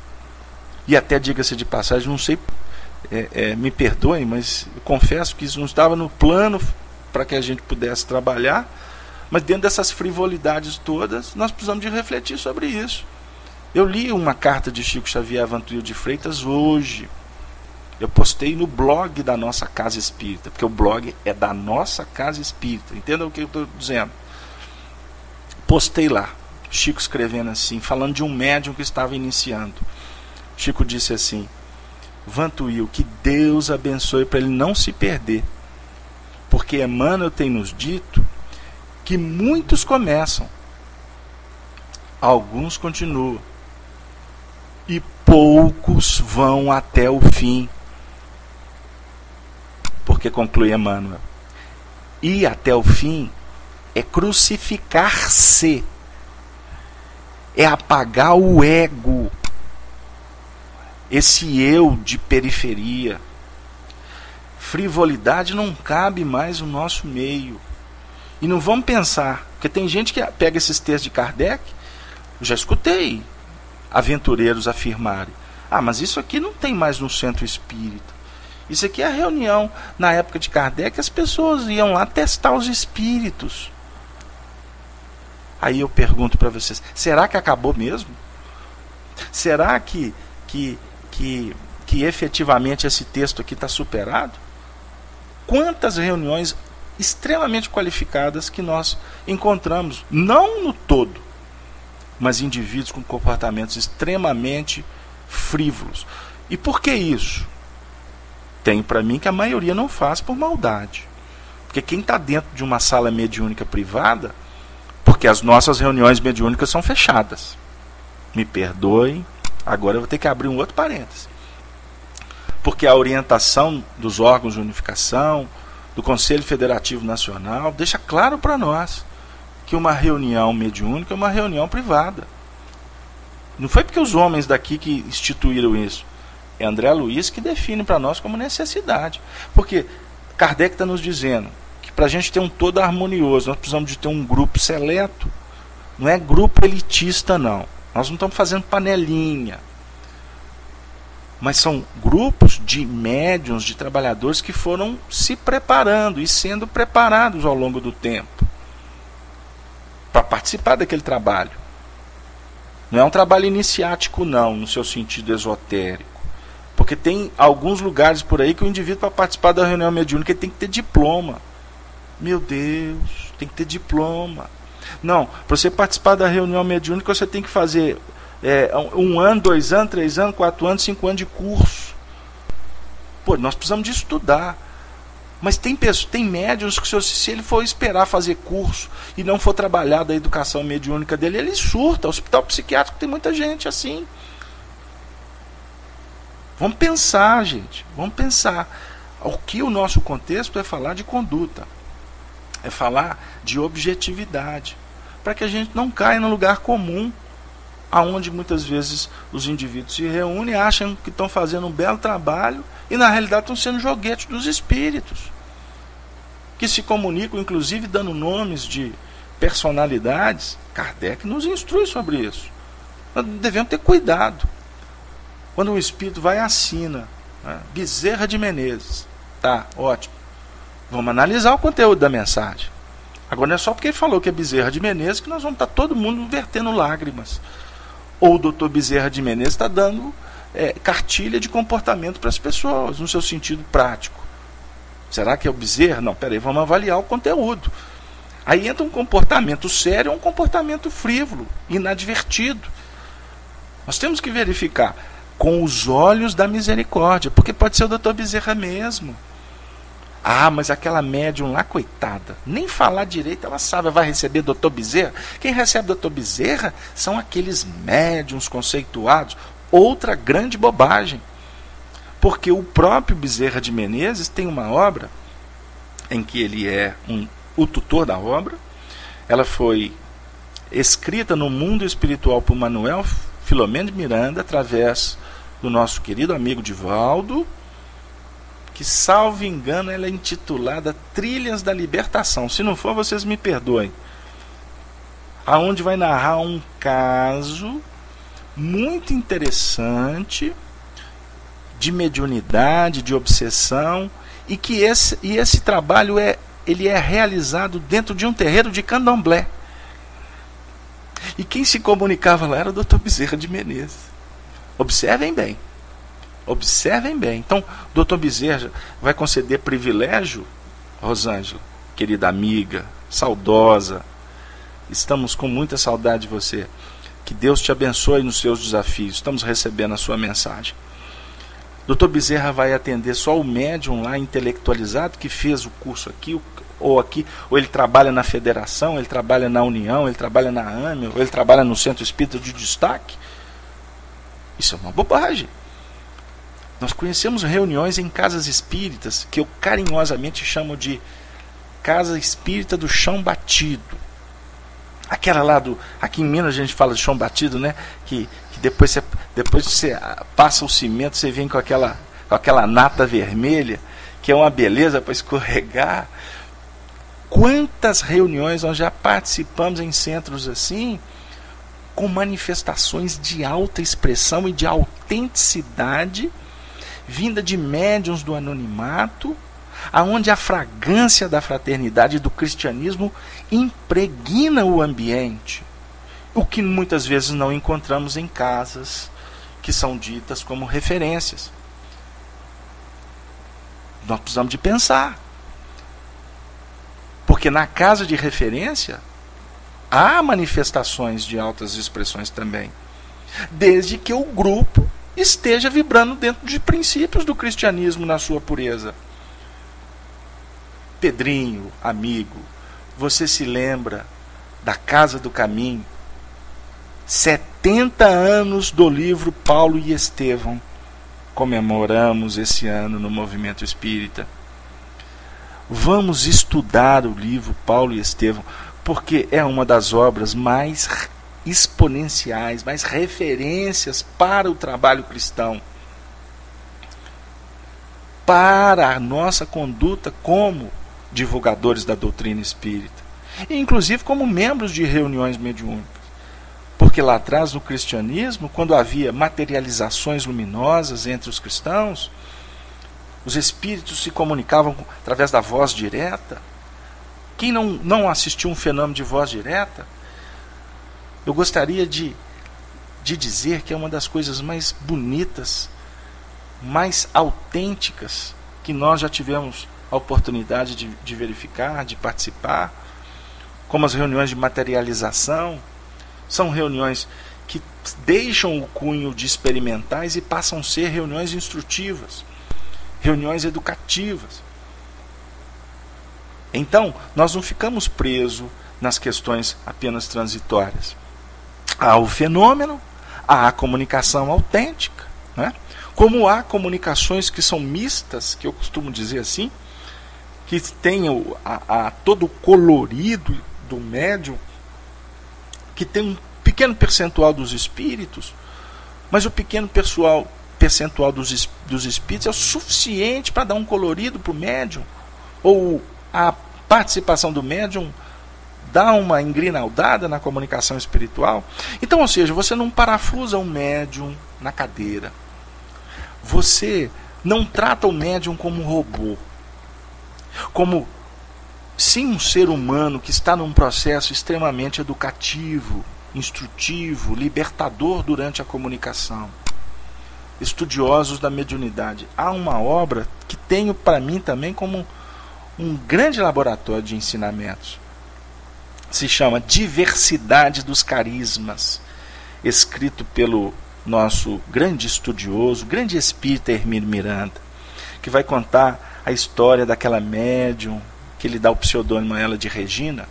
E até, diga-se de passagem, não sei, me perdoem, mas eu confesso que isso não estava no plano para que a gente pudesse trabalhar. Mas dentro dessas frivolidades todas, nós precisamos de refletir sobre isso. Eu li uma carta de Chico Xavier Avantuil de Freitas hoje. Eu postei no blog da nossa Casa Espírita, porque o blog é da nossa Casa Espírita. Entendam o que eu estou dizendo? Postei lá, Chico escrevendo assim, falando de um médium que estava iniciando. Chico disse assim: Vantuil, que Deus abençoe para ele não se perder. Porque Emmanuel tem nos dito que muitos começam, alguns continuam, e poucos vão até o fim. Porque, conclui Emmanuel, ir até o fim é crucificar-se, é apagar o ego, esse eu de periferia. Frivolidade não cabe mais no nosso meio. E não vamos pensar, porque tem gente que pega esses textos de Kardec, eu já escutei aventureiros afirmarem: mas isso aqui não tem mais no centro espírita. Isso aqui é a reunião. Na época de Kardec, as pessoas iam lá testar os espíritos. Aí eu pergunto para vocês, será que acabou mesmo? Será que efetivamente esse texto aqui está superado? Quantas reuniões extremamente qualificadas que nós encontramos, não no todo, mas indivíduos com comportamentos extremamente frívolos. E por que isso? Tem para mim que a maioria não faz por maldade. Porque quem está dentro de uma sala mediúnica privada, porque as nossas reuniões mediúnicas são fechadas. Me perdoem, agora eu vou ter que abrir um outro parêntese. Porque a orientação dos órgãos de unificação, do Conselho Federativo Nacional, deixa claro para nós que uma reunião mediúnica é uma reunião privada. Não foi porque os homens daqui que instituíram isso. É André Luiz que define para nós como necessidade. Porque Kardec está nos dizendo que para a gente ter um todo harmonioso, nós precisamos de ter um grupo seleto. Não é grupo elitista, não. Nós não estamos fazendo panelinha. Mas são grupos de médiuns, de trabalhadores que foram se preparando e sendo preparados ao longo do tempo para participar daquele trabalho. Não é um trabalho iniciático, não, no seu sentido esotérico. Porque tem alguns lugares por aí que o indivíduo, para participar da reunião mediúnica, ele tem que ter diploma. Meu Deus, tem que ter diploma. Não, para você participar da reunião mediúnica, você tem que fazer 1 ano, 2 anos, 3 anos, 4 anos, 5 anos de curso. Pô, nós precisamos de estudar. Mas tem médiuns que, se ele for esperar fazer curso e não for trabalhar da educação mediúnica dele, ele surta. Hospital psiquiátrico tem muita gente assim. Vamos pensar, gente. Vamos pensar. O que o nosso contexto é falar de conduta. É falar de objetividade. Para que a gente não caia no lugar comum, aonde muitas vezes os indivíduos se reúnem, acham que estão fazendo um belo trabalho e na realidade estão sendo joguetes dos espíritos, que se comunicam inclusive dando nomes de personalidades. Kardec nos instrui sobre isso. Nós devemos ter cuidado. Quando um espírito vai e assina, né, Bezerra de Menezes, tá, ótimo, vamos analisar o conteúdo da mensagem. Agora não é só porque ele falou que é Bezerra de Menezes que nós vamos estar todo mundo vertendo lágrimas. Ou o doutor Bezerra de Menezes está dando cartilha de comportamento para as pessoas, no seu sentido prático. Será que é o Bezerra? Não, peraí, vamos avaliar o conteúdo. Aí entra um comportamento sério ou um comportamento frívolo, inadvertido. Nós temos que verificar com os olhos da misericórdia, porque pode ser o doutor Bezerra mesmo. Ah, mas aquela médium lá, coitada, nem falar direito ela sabe, vai receber doutor Bezerra? Quem recebe doutor Bezerra são aqueles médiums conceituados. Outra grande bobagem. Porque o próprio Bezerra de Menezes tem uma obra em que ele é o tutor da obra. Ela foi escrita no mundo espiritual por Manuel Filomeno de Miranda, através do nosso querido amigo Divaldo, que, salvo engano, ela é intitulada Trilhas da Libertação. Se não for, vocês me perdoem. Aonde vai narrar um caso muito interessante de mediunidade, de obsessão, e que esse trabalho ele é realizado dentro de um terreiro de candomblé. E quem se comunicava lá era o Dr. Bezerra de Menezes. Observem bem. Observem bem. Então, o Dr. Bezerra vai conceder privilégio, Rosângela, querida amiga, saudosa. Estamos com muita saudade de você. Que Deus te abençoe nos seus desafios. Estamos recebendo a sua mensagem. Dr. Bezerra vai atender só o médium lá intelectualizado que fez o curso aqui, ou ele trabalha na federação, ele trabalha na União, ele trabalha na AME, ou ele trabalha no Centro Espírita de Destaque. Isso é uma bobagem. Nós conhecemos reuniões em casas espíritas que eu carinhosamente chamo de casa espírita do chão batido. Aquela lá aqui em Minas a gente fala de chão batido, né? Que depois você passa o cimento, você vem com aquela nata vermelha, que é uma beleza para escorregar. Quantas reuniões nós já participamos em centros assim, com manifestações de alta expressão e de autenticidade, vinda de médiuns do anonimato, aonde a fragrância da fraternidade e do cristianismo impregna o ambiente, o que muitas vezes não encontramos em casas que são ditas como referências. Nós precisamos de pensar, porque na casa de referência há manifestações de altas expressões também, desde que o grupo esteja vibrando dentro de princípios do cristianismo na sua pureza. Pedrinho, amigo, você se lembra da Casa do Caminho? 70 anos do livro Paulo e Estevão comemoramos esse ano no Movimento Espírita. Vamos estudar o livro Paulo e Estevão, porque é uma das obras mais exponenciais, mais referências para o trabalho cristão, para a nossa conduta como divulgadores da doutrina espírita, e inclusive como membros de reuniões mediúnicas. Porque lá atrás, no cristianismo, quando havia materializações luminosas entre os cristãos, os espíritos se comunicavam através da voz direta. Quem não assistiu um fenômeno de voz direta, eu gostaria de dizer que é uma das coisas mais bonitas, mais autênticas que nós já tivemos a oportunidade de verificar, de participar, como as reuniões de materialização. São reuniões que deixam o cunho de experimentais e passam a ser reuniões instrutivas, reuniões educativas. Então, nós não ficamos presos nas questões apenas transitórias. Há o fenômeno, há a comunicação autêntica, né? Como há comunicações que são mistas, que eu costumo dizer assim, que tem todo o colorido do médium, que tem um pequeno percentual dos espíritos, mas o pequeno percentual dos espíritos é o suficiente para dar um colorido para o médium, ou a participação do médium dá uma engrinaldada na comunicação espiritual. Então, ou seja, você não parafusa um médium na cadeira, você não trata o médium como um robô, como sim um ser humano que está num processo extremamente educativo, instrutivo, libertador durante a comunicação. Estudiosos da mediunidade. Há uma obra que tenho para mim também como um grande laboratório de ensinamentos. Se chama Diversidade dos Carismas, escrito pelo nosso grande estudioso, grande espírita Hermínio Miranda, que vai contar a história daquela médium, que ele dá o pseudônimo a ela de Regina,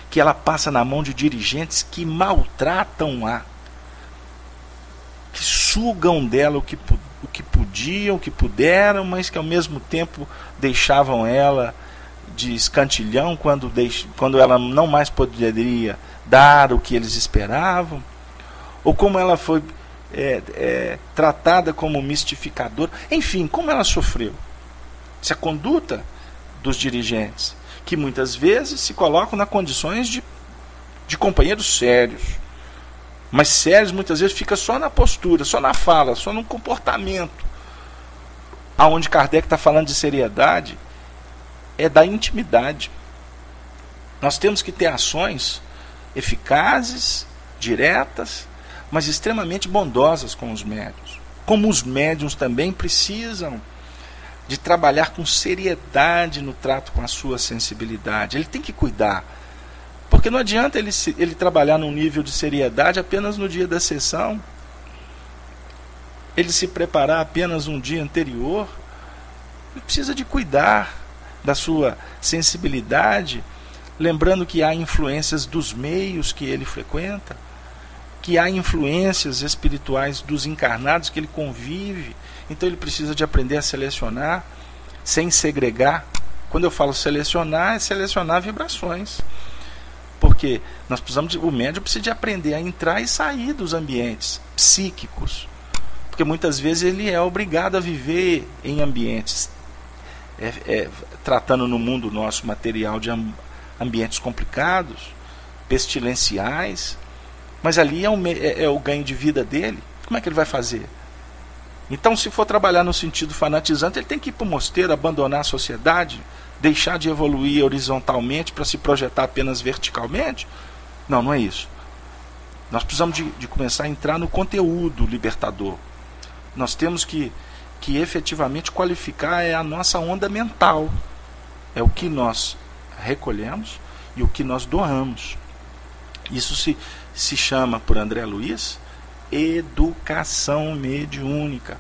que ela passa na mão de dirigentes que maltratam-a, que sugam dela o que podiam, o que puderam, mas que ao mesmo tempo deixavam ela de escantilhão quando ela não mais poderia dar o que eles esperavam, ou como ela foi tratada como mistificadora, enfim, como ela sofreu. Se a conduta dos dirigentes, que muitas vezes se colocam nas condições de companheiros sérios, mas sérios muitas vezes fica só na postura, só na fala, só no comportamento. Aonde Kardec está falando de seriedade é da intimidade. Nós temos que ter ações eficazes, diretas, mas extremamente bondosas com os médiuns. Como os médiuns também precisam de trabalhar com seriedade no trato com a sua sensibilidade. Ele tem que cuidar. Porque não adianta ele trabalhar num nível de seriedade apenas no dia da sessão. Ele se preparar apenas um dia anterior. Ele precisa de cuidar da sua sensibilidade, lembrando que há influências dos meios que ele frequenta, que há influências espirituais dos encarnados que ele convive. Então ele precisa de aprender a selecionar, sem segregar. Quando eu falo selecionar, é selecionar vibrações. Porque o médium precisa de aprender a entrar e sair dos ambientes psíquicos. Porque muitas vezes ele é obrigado a viver em ambientes, tratando no mundo nosso material de ambientes complicados, pestilenciais, mas ali é o ganho de vida dele. Como é que ele vai fazer? Então, se for trabalhar no sentido fanatizante, ele tem que ir para o mosteiro, abandonar a sociedade, deixar de evoluir horizontalmente para se projetar apenas verticalmente? Não, não é isso. Nós precisamos de começar a entrar no conteúdo libertador. Nós temos que efetivamente qualificar a nossa onda mental. É o que nós recolhemos e o que nós doamos. Isso se chama, por André Luiz, educação mediúnica.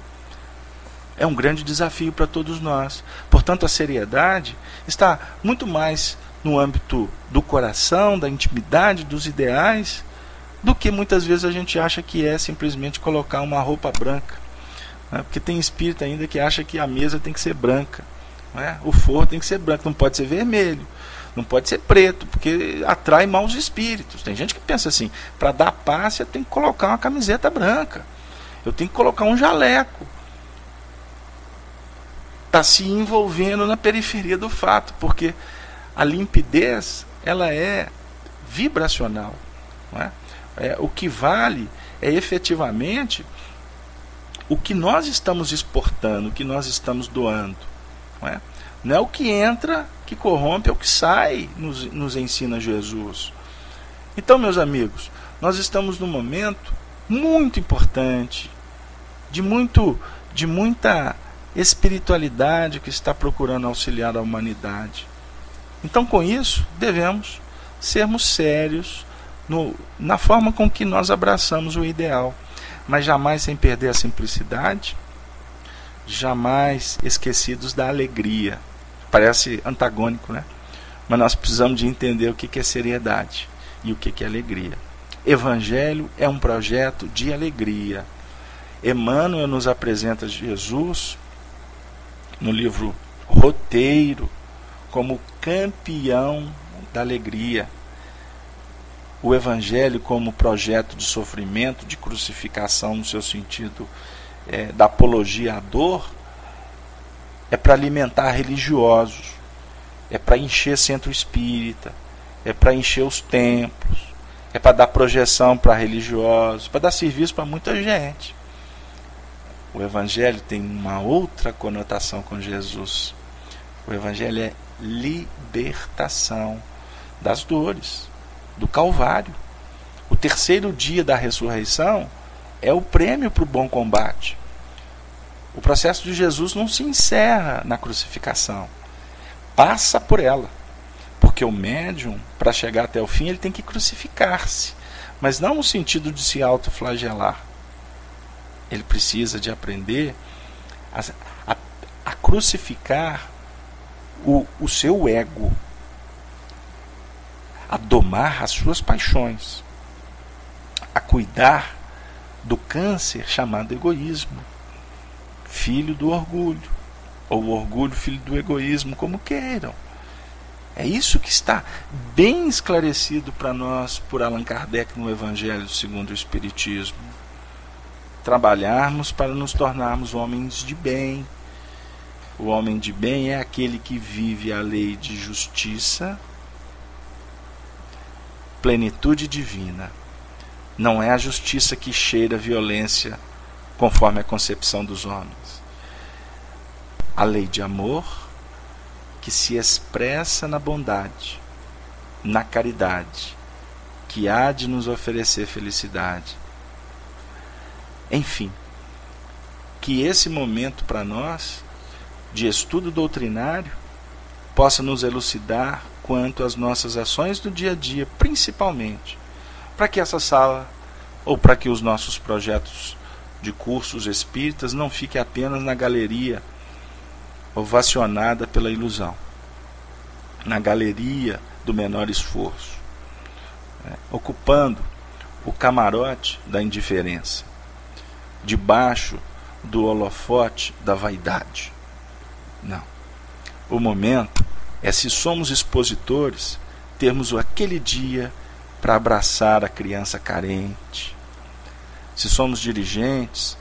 É um grande desafio para todos nós. Portanto, a seriedade está muito mais no âmbito do coração, da intimidade, dos ideais, do que muitas vezes a gente acha que é simplesmente colocar uma roupa branca. Porque tem espírito ainda que acha que a mesa tem que ser branca, o forro tem que ser branco, não pode ser vermelho, Não pode ser preto, porque atrai maus espíritos. Tem gente que pensa assim, para dar paz eu tenho que colocar uma camiseta branca, eu tenho que colocar um jaleco. Está se envolvendo na periferia do fato, porque a limpidez ela é vibracional, não é? O que vale é efetivamente o que nós estamos exportando, o que nós estamos doando, não é? Não é o que entra que corrompe, é o que sai, nos ensina Jesus. Então, meus amigos, nós estamos num momento muito importante, de muita espiritualidade que está procurando auxiliar a humanidade. Então, com isso, devemos sermos sérios na forma com que nós abraçamos o ideal, mas jamais sem perder a simplicidade, jamais esquecidos da alegria. Parece antagônico, né? Mas nós precisamos de entender o que é seriedade e o que é alegria. Evangelho é um projeto de alegria. Emmanuel nos apresenta Jesus no livro Roteiro como campeão da alegria. O Evangelho como projeto de sofrimento, de crucificação no seu sentido da apologia à dor, é para alimentar religiosos, é para encher centro espírita, é para encher os templos, é para dar projeção para religiosos, para dar serviço para muita gente. O Evangelho tem uma outra conotação com Jesus. O Evangelho é libertação das dores, do Calvário. O terceiro dia da ressurreição é o prêmio para o bom combate. O processo de Jesus não se encerra na crucificação, passa por ela, porque o médium, para chegar até o fim, ele tem que crucificar-se, mas não no sentido de se autoflagelar. Ele precisa de aprender a crucificar o seu ego, a domar as suas paixões, a cuidar do câncer chamado egoísmo, filho do orgulho, ou orgulho filho do egoísmo, como queiram. É isso que está bem esclarecido para nós por Allan Kardec no Evangelho segundo o Espiritismo. Trabalharmos para nos tornarmos homens de bem. O homem de bem é aquele que vive a lei de justiça, plenitude divina. Não é a justiça que cheira violência conforme a concepção dos homens. A lei de amor que se expressa na bondade, na caridade, que há de nos oferecer felicidade. Enfim, que esse momento para nós, de estudo doutrinário, possa nos elucidar quanto às nossas ações do dia a dia, principalmente, para que essa sala, ou para que os nossos projetos de cursos espíritas não fiquem apenas na galeria, ovacionada pela ilusão, na galeria do menor esforço, ocupando o camarote da indiferença, debaixo do holofote da vaidade. Não. O momento é, se somos expositores, termos aquele dia para abraçar a criança carente. Se somos dirigentes,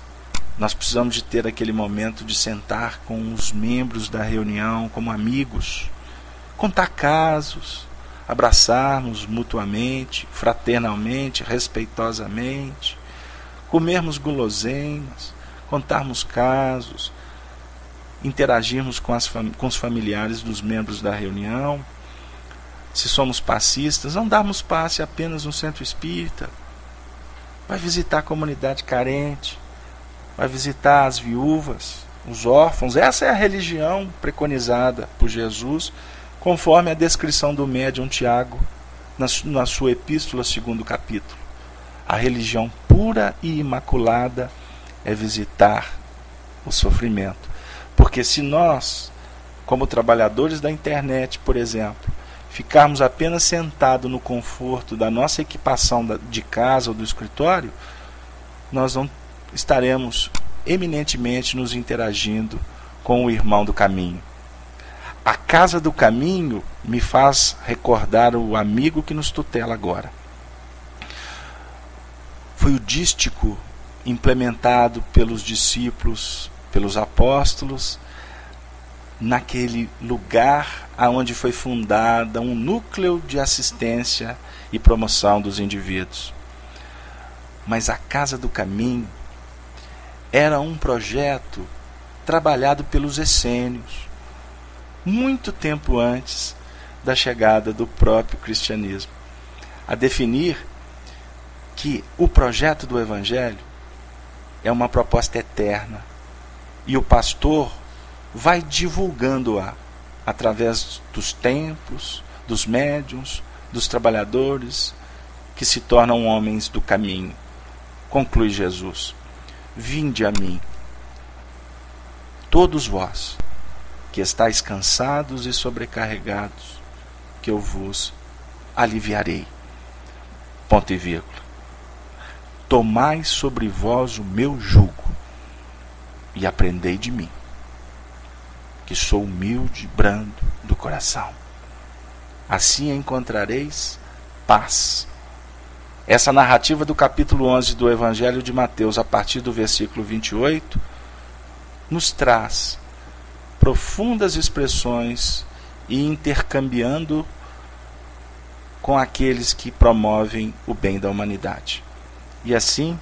nós precisamos de ter aquele momento de sentar com os membros da reunião como amigos, contar casos, abraçarmos mutuamente, fraternalmente, respeitosamente, comermos guloseimas, contarmos casos, interagirmos com os familiares dos membros da reunião. Se somos passistas, não darmos passe apenas no centro espírita. Vai visitar a comunidade carente, vai visitar as viúvas, os órfãos. Essa é a religião preconizada por Jesus, conforme a descrição do médium Tiago na sua epístola, 2º capítulo. A religião pura e imaculada é visitar o sofrimento. Porque se nós, como trabalhadores da internet, por exemplo, ficarmos apenas sentados no conforto da nossa equipação de casa ou do escritório, nós não estaremos eminentemente nos interagindo com o irmão do caminho. A casa do caminho me faz recordar o amigo que nos tutela agora. Foi o dístico implementado pelos discípulos, pelos apóstolos, naquele lugar aonde foi fundada um núcleo de assistência e promoção dos indivíduos. Mas a Casa do Caminho era um projeto trabalhado pelos essênios, muito tempo antes da chegada do próprio cristianismo, a definir que o projeto do Evangelho é uma proposta eterna e o pastor vai divulgando-a através dos templos, dos médiuns, dos trabalhadores que se tornam homens do caminho. Conclui Jesus: vinde a mim, todos vós que estáis cansados e sobrecarregados, que eu vos aliviarei. Ponto e vírgula. Tomai sobre vós o meu jugo e aprendei de mim, que sou humilde e brando do coração. Assim encontrareis paz. Essa narrativa do capítulo 11 do Evangelho de Mateus, a partir do versículo 28, nos traz profundas expressões e intercambiando com aqueles que promovem o bem da humanidade. E assim,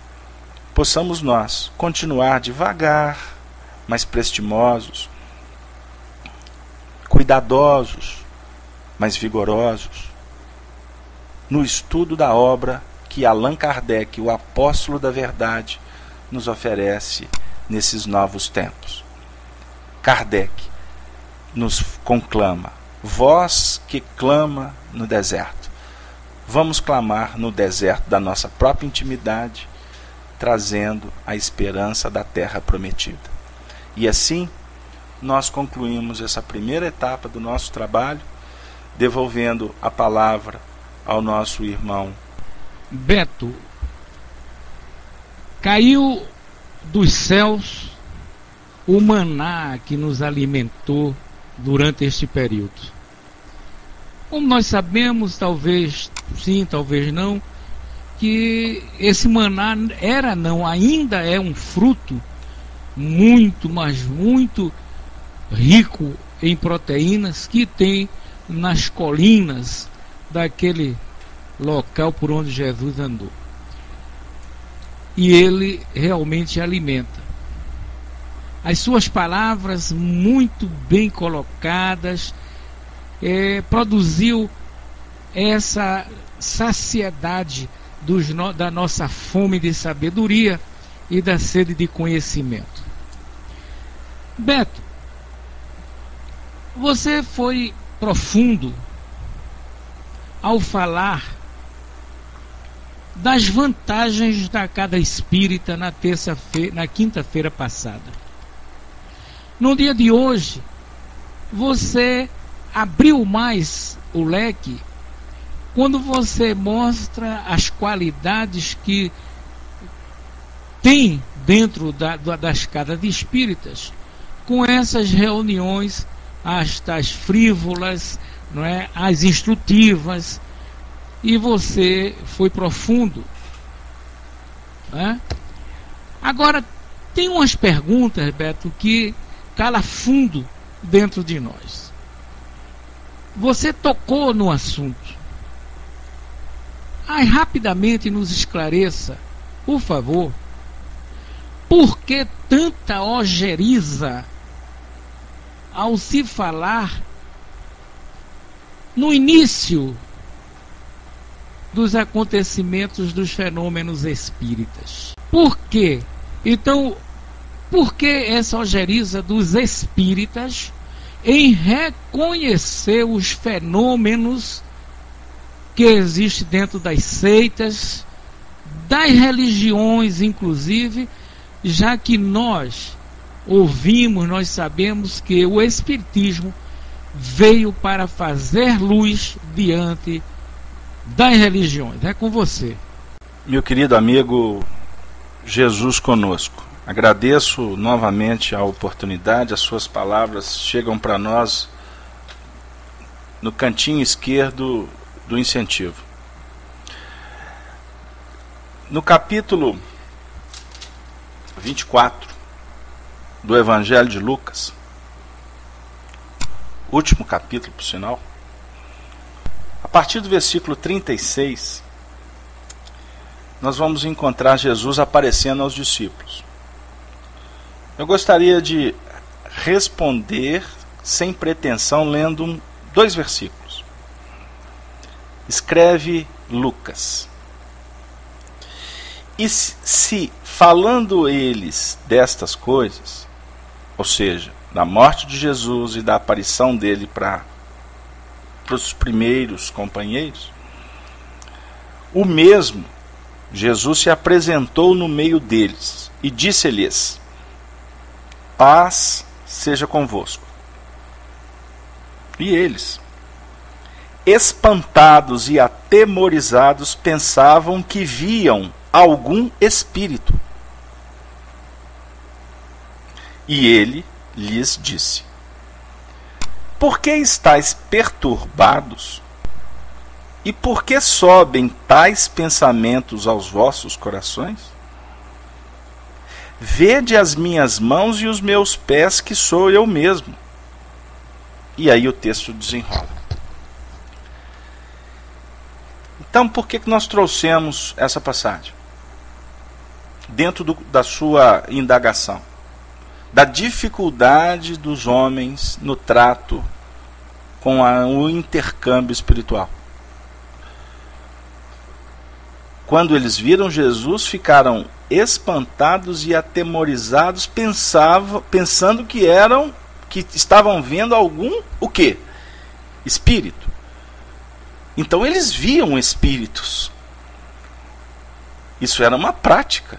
possamos nós continuar devagar, mas prestimosos, cuidadosos, mas vigorosos, no estudo da obra que Allan Kardec, o apóstolo da verdade, nos oferece nesses novos tempos. Kardec nos conclama: vós que clama no deserto. Vamos clamar no deserto da nossa própria intimidade, trazendo a esperança da terra prometida. E assim, nós concluímos essa primeira etapa do nosso trabalho, devolvendo a palavra ao nosso irmão Beto. Caiu dos céus o maná que nos alimentou durante este período. Como nós sabemos, talvez sim, talvez não, que esse maná ainda é um fruto muito, mas muito rico em proteínas que tem nas colinas daquele local por onde Jesus andou. E ele realmente alimenta. As suas palavras muito bem colocadas produziu essa saciedade da nossa fome de sabedoria e da sede de conhecimento. Beto, você foi profundo ao falar das vantagens da casa espírita na quinta-feira passada. No dia de hoje, você abriu mais o leque quando você mostra as qualidades que tem dentro das casas espíritas, com essas reuniões, as tais frívolas, não é? As instrutivas, e você foi profundo. Não é? Agora, tem umas perguntas, Beto, que cala fundo dentro de nós. Você tocou no assunto. Aí, rapidamente nos esclareça, por favor, por que tanta ojeriza ao se falar no início dos acontecimentos dos fenômenos espíritas? Por quê? Então, por que essa ojeriza dos espíritas em reconhecer os fenômenos que existem dentro das seitas, das religiões inclusive, já que nós ouvimos, nós sabemos que o Espiritismo veio para fazer luz diante das religiões. É com você. Meu querido amigo, Jesus conosco. Agradeço novamente a oportunidade, as suas palavras chegam para nós no cantinho esquerdo do incentivo. No capítulo 24 do Evangelho de Lucas, último capítulo, por sinal, a partir do versículo 36, nós vamos encontrar Jesus aparecendo aos discípulos. Eu gostaria de responder sem pretensão, lendo 2 versículos. Escreve Lucas: e se falando eles destas coisas, ou seja, da morte de Jesus e da aparição dele para os primeiros companheiros, o mesmo Jesus se apresentou no meio deles e disse-lhes: paz seja convosco. E eles, espantados e atemorizados, pensavam que viam algum espírito. E ele lhes disse: por que estáis perturbados? E por que sobem tais pensamentos aos vossos corações? Vede as minhas mãos e os meus pés, que sou eu mesmo. E aí o texto desenrola. Então, por que nós trouxemos essa passagem? Dentro da sua indagação, da dificuldade dos homens no trato com o intercâmbio espiritual. Quando eles viram Jesus, ficaram espantados e atemorizados, pensando que estavam vendo algum, o quê? Espírito. Então eles viam espíritos. Isso era uma prática.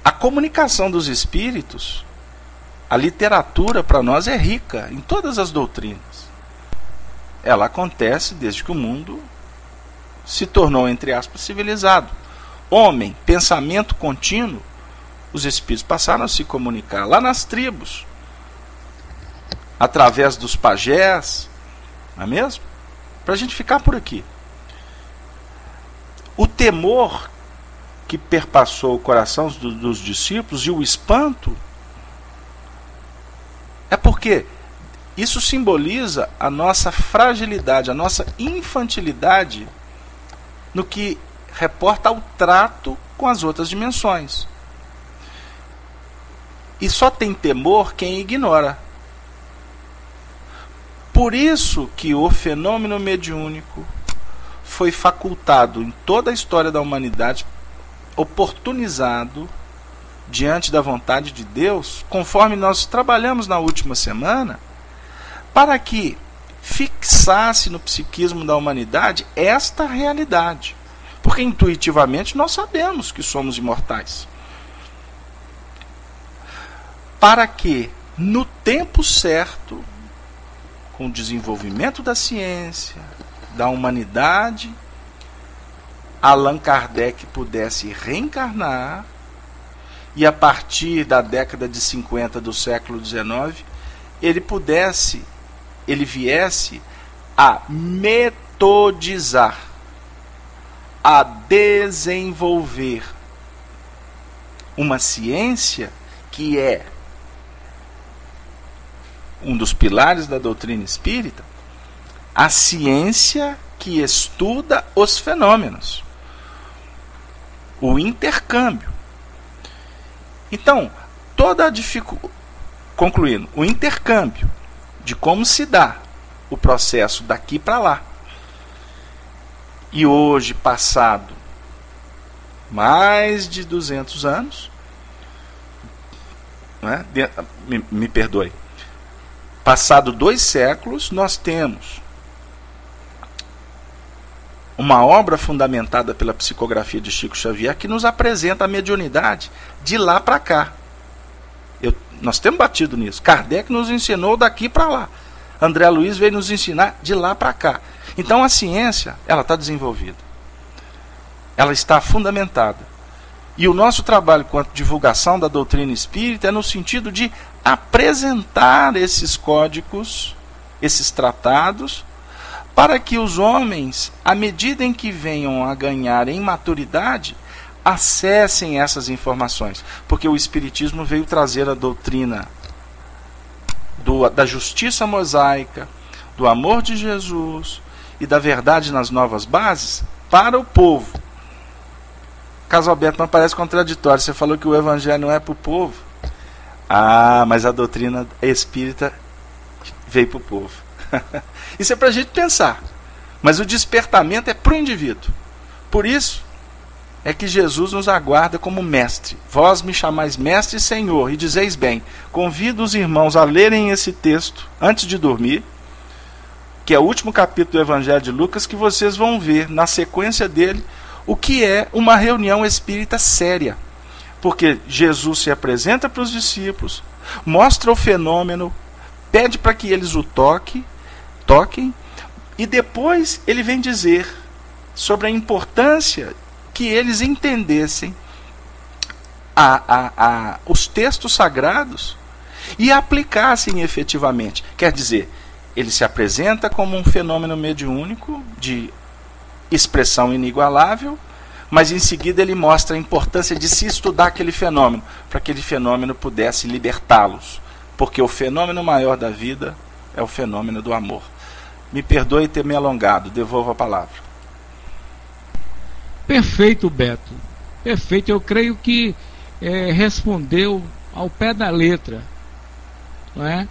A comunicação dos espíritos, a literatura para nós é rica em todas as doutrinas. Ela acontece desde que o mundo se tornou, entre aspas, civilizado. Homem, pensamento contínuo, os espíritos passaram a se comunicar lá nas tribos, através dos pajés, não é mesmo? Para a gente ficar por aqui. O temor que perpassou o coração dos discípulos e o espanto é porque isso simboliza a nossa fragilidade, a nossa infantilidade no que reporta ao trato com as outras dimensões. E só tem temor quem ignora. Por isso que o fenômeno mediúnico foi facultado em toda a história da humanidade, oportunizado diante da vontade de Deus, conforme nós trabalhamos na última semana, para que fixasse no psiquismo da humanidade esta realidade. Porque intuitivamente nós sabemos que somos imortais. Para que, no tempo certo, com o desenvolvimento da ciência, da humanidade, Allan Kardec pudesse reencarnar e a partir da década de 50 do século XIX, ele viesse a metodizar, a desenvolver uma ciência que é um dos pilares da doutrina espírita, a ciência que estuda os fenômenos, o intercâmbio. Então, concluindo, o intercâmbio de como se dá o processo daqui para lá. E hoje, passado mais de 200 anos, né? Me perdoe, passado 2 séculos, nós temos uma obra fundamentada pela psicografia de Chico Xavier que nos apresenta a mediunidade de lá para cá. Nós temos batido nisso. Kardec nos ensinou daqui para lá. André Luiz veio nos ensinar de lá para cá. Então a ciência, ela está desenvolvida. Ela está fundamentada. E o nosso trabalho quanto divulgação da doutrina espírita é no sentido de apresentar esses códigos esses tratados, para que os homens, à medida em que venham a ganhar em maturidade, acessem essas informações. Porque o Espiritismo veio trazer a doutrina da justiça mosaica, do amor de Jesus e da verdade nas novas bases para o povo. Caso Alberto, não parece contraditório. Você falou que o evangelho não é para o povo. Ah, mas a doutrina espírita veio para o povo. Isso é para a gente pensar. Mas o despertamento é para o indivíduo. Por isso é que Jesus nos aguarda como mestre. Vós me chamais mestre e senhor, e dizeis bem. Convido os irmãos a lerem esse texto antes de dormir, que é o último capítulo do Evangelho de Lucas, que vocês vão ver na sequência dele o que é uma reunião espírita séria. Porque Jesus se apresenta para os discípulos, mostra o fenômeno, pede para que eles o toquem, e depois ele vem dizer sobre a importância que eles entendessem os textos sagrados e aplicassem efetivamente. Quer dizer, ele se apresenta como um fenômeno mediúnico de expressão inigualável, mas em seguida ele mostra a importância de se estudar aquele fenômeno, para que aquele fenômeno pudesse libertá-los, porque o fenômeno maior da vida é o fenômeno do amor. Me perdoe ter me alongado, devolvo a palavra. Perfeito, Beto. Perfeito. Eu creio que respondeu ao pé da letra. Não é?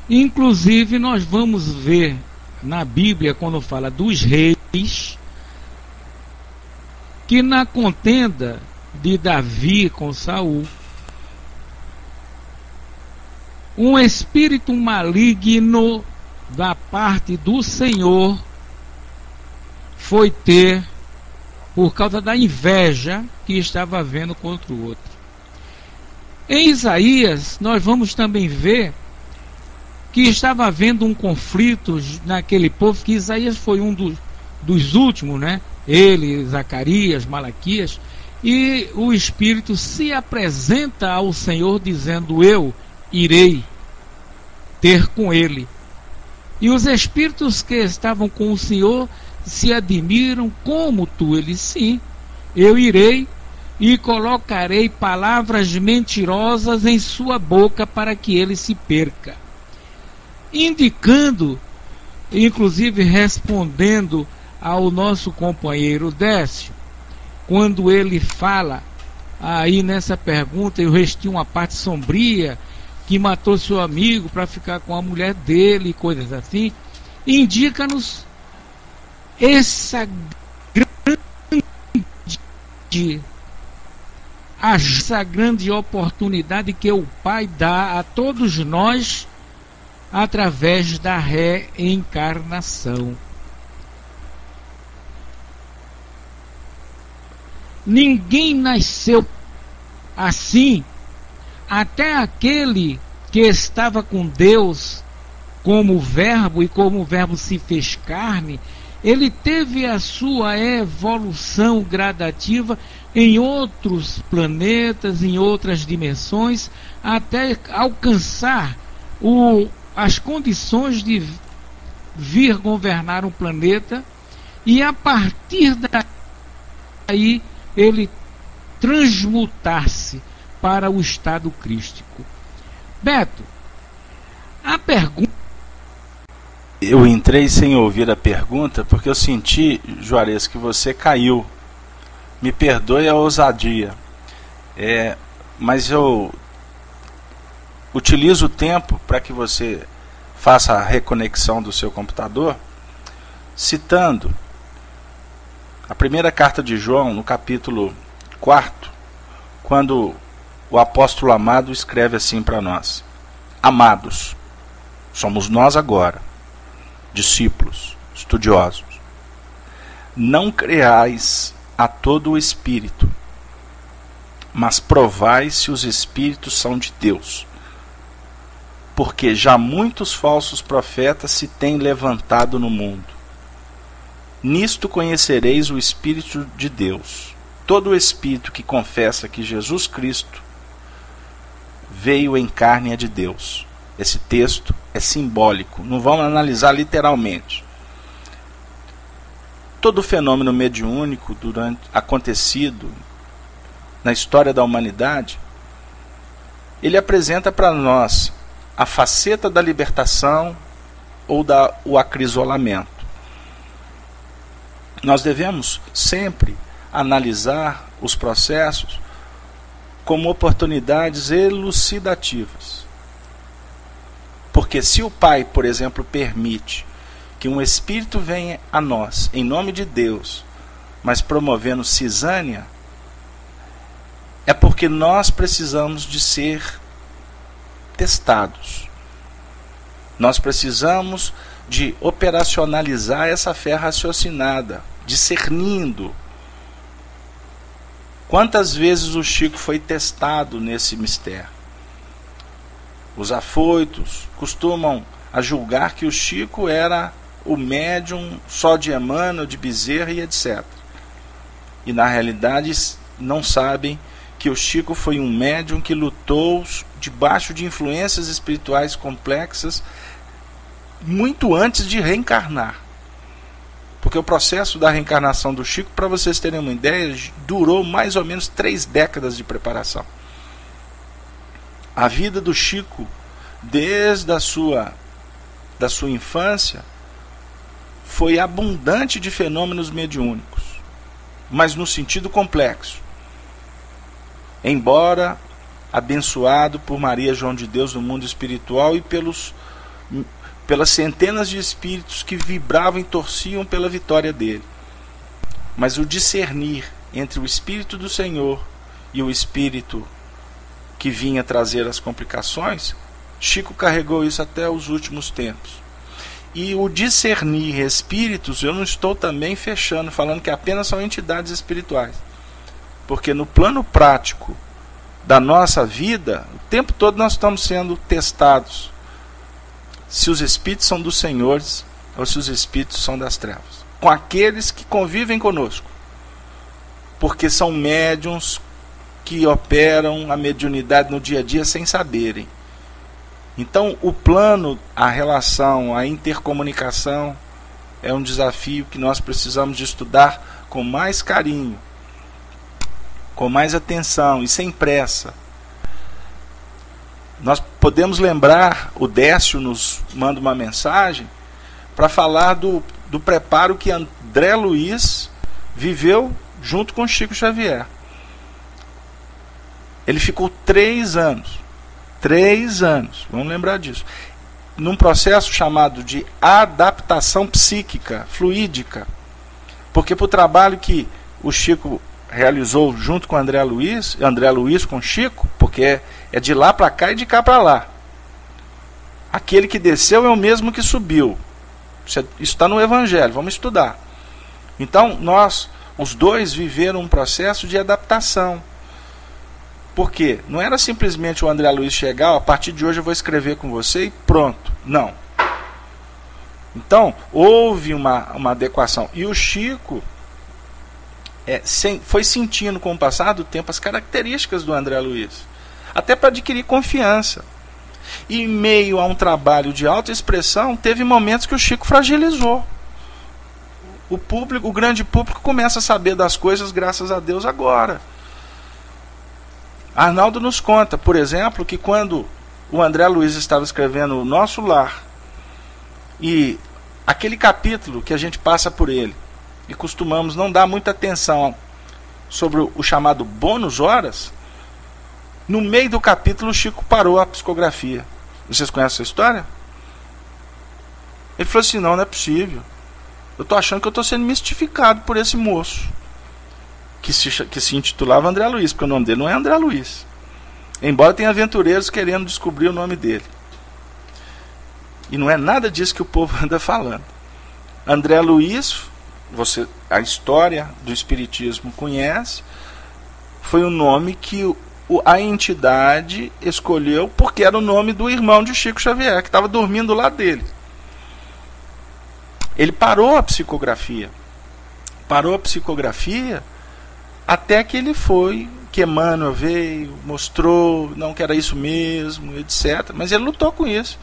Inclusive, nós vamos ver na Bíblia, quando fala dos reis, que na contenda de Davi com Saul, um espírito maligno da parte do Senhor foi ter, por causa da inveja que estava havendo contra o outro. Em Isaías, nós vamos também ver que estava havendo um conflito naquele povo, que Isaías foi um dos últimos, né? Ele, Zacarias, Malaquias, e o Espírito se apresenta ao Senhor dizendo: eu irei ter com ele. E os espíritos que estavam com o Senhor se admiram: como tu? Ele: sim, eu irei e colocarei palavras mentirosas em sua boca para que ele se perca. Indicando, inclusive respondendo ao nosso companheiro Décio, quando ele fala aí nessa pergunta: eu resti uma parte sombria que matou seu amigo para ficar com a mulher dele e coisas assim, indica-nos essa grande oportunidade que o Pai dá a todos nós através da reencarnação. Ninguém nasceu assim. Até aquele que estava com Deus como Verbo, e como o Verbo se fez carne, ele teve a sua evolução gradativa em outros planetas, em outras dimensões, até alcançar as condições de vir governar um planeta, e a partir daí ele transmutar-se para o estado crístico. Beto, a pergunta... Eu entrei sem ouvir a pergunta porque eu senti, Juarez, que você caiu. Me perdoe a ousadia. Mas eu utilizo o tempo para que você faça a reconexão do seu computador, citando a primeira carta de João, no capítulo 4, quando o apóstolo amado escreve assim para nós: amados, somos nós agora, discípulos, estudiosos, não creais a todo o espírito, mas provai se os espíritos são de Deus, porque já muitos falsos profetas se têm levantado no mundo. Nisto conhecereis o Espírito de Deus. Todo o espírito que confessa que Jesus Cristo veio em carne é de Deus. Esse texto é simbólico, não vamos analisar literalmente. Todo fenômeno mediúnico acontecido na história da humanidade, ele apresenta para nós a faceta da libertação ou o acrisolamento. Nós devemos sempre analisar os processos como oportunidades elucidativas. Porque se o Pai, por exemplo, permite que um espírito venha a nós, em nome de Deus, mas promovendo cisânia, é porque nós precisamos de ser testados. Nós precisamos de operacionalizar essa fé raciocinada, discernindo. Quantas vezes o Chico foi testado nesse mistério? Os afoitos costumam a julgar que o Chico era o médium só de Emmanuel, de Bezerra e etc. E na realidade não sabem que o Chico foi um médium que lutou debaixo de influências espirituais complexas muito antes de reencarnar. Porque o processo da reencarnação do Chico, para vocês terem uma ideia, durou mais ou menos 3 décadas de preparação. A vida do Chico, desde a sua infância, foi abundante de fenômenos mediúnicos, mas no sentido complexo. Embora abençoado por Maria João de Deus no mundo espiritual e pelas centenas de espíritos que vibravam e torciam pela vitória dele. Mas o discernir entre o Espírito do Senhor e o Espírito que vinha trazer as complicações, Chico carregou isso até os últimos tempos. E o discernir espíritos, eu não estou também fechando, falando que apenas são entidades espirituais. Porque no plano prático da nossa vida, o tempo todo nós estamos sendo testados se os espíritos são dos senhores ou se os espíritos são das trevas, com aqueles que convivem conosco, porque são médiuns que operam a mediunidade no dia a dia sem saberem. Então o plano, a relação, a intercomunicação é um desafio que nós precisamos de estudar com mais carinho, com mais atenção e sem pressa. Nós podemos lembrar, o Décio nos manda uma mensagem para falar do preparo que André Luiz viveu junto com Chico Xavier. Ele ficou 3 anos, vamos lembrar disso, num processo chamado de adaptação psíquica, fluídica, porque para o trabalho que o Chico realizou junto com André Luiz com Chico, porque é de lá para cá e de cá para lá. Aquele que desceu é o mesmo que subiu. Isso está no Evangelho, vamos estudar. Então, os dois viveram um processo de adaptação. Por quê? Não era simplesmente o André Luiz chegar, a partir de hoje eu vou escrever com você e pronto. Não. Então, houve uma adequação. E o Chico foi sentindo com o passar do tempo as características do André Luiz, até para adquirir confiança. E em meio a um trabalho de autoexpressão, teve momentos que o Chico fragilizou. O grande público começa a saber das coisas, graças a Deus, agora. Arnaldo nos conta, por exemplo, que quando o André Luiz estava escrevendo O Nosso Lar, e aquele capítulo que a gente passa por ele, e costumamos não dar muita atenção sobre o chamado bônus horas, no meio do capítulo o Chico parou a psicografia. Vocês conhecem essa história? Ele falou assim, não é possível. Eu estou achando que eu estou sendo mistificado por esse moço, que se intitulava André Luiz, porque o nome dele não é André Luiz. Embora tenha aventureiros querendo descobrir o nome dele. E não é nada disso que o povo anda falando. André Luiz, a história do Espiritismo conhece, foi o nome que a entidade escolheu porque era o nome do irmão de Chico Xavier, que estava dormindo lá dele. Ele parou a psicografia. Até que que Emmanuel veio, mostrou, não que era isso mesmo, etc. Mas ele lutou com isso.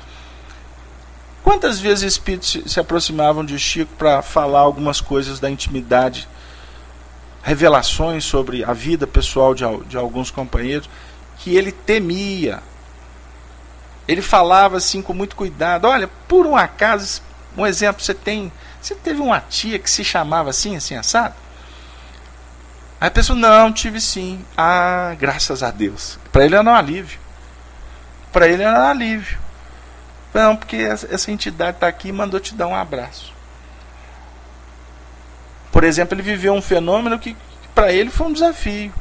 Quantas vezes espíritos se aproximavam de Chico para falar algumas coisas da intimidade, revelações sobre a vida pessoal de alguns companheiros, que ele temia. Ele falava assim com muito cuidado. Olha, por um acaso, um exemplo, você teve uma tia que se chamava assim, assado? Aí a pessoa, não, tive sim. Ah, graças a Deus. Para ele era um alívio. Para ele era um alívio. Não, porque essa entidade está aqui e mandou te dar um abraço. Por exemplo, ele viveu um fenômeno que para ele foi um desafio.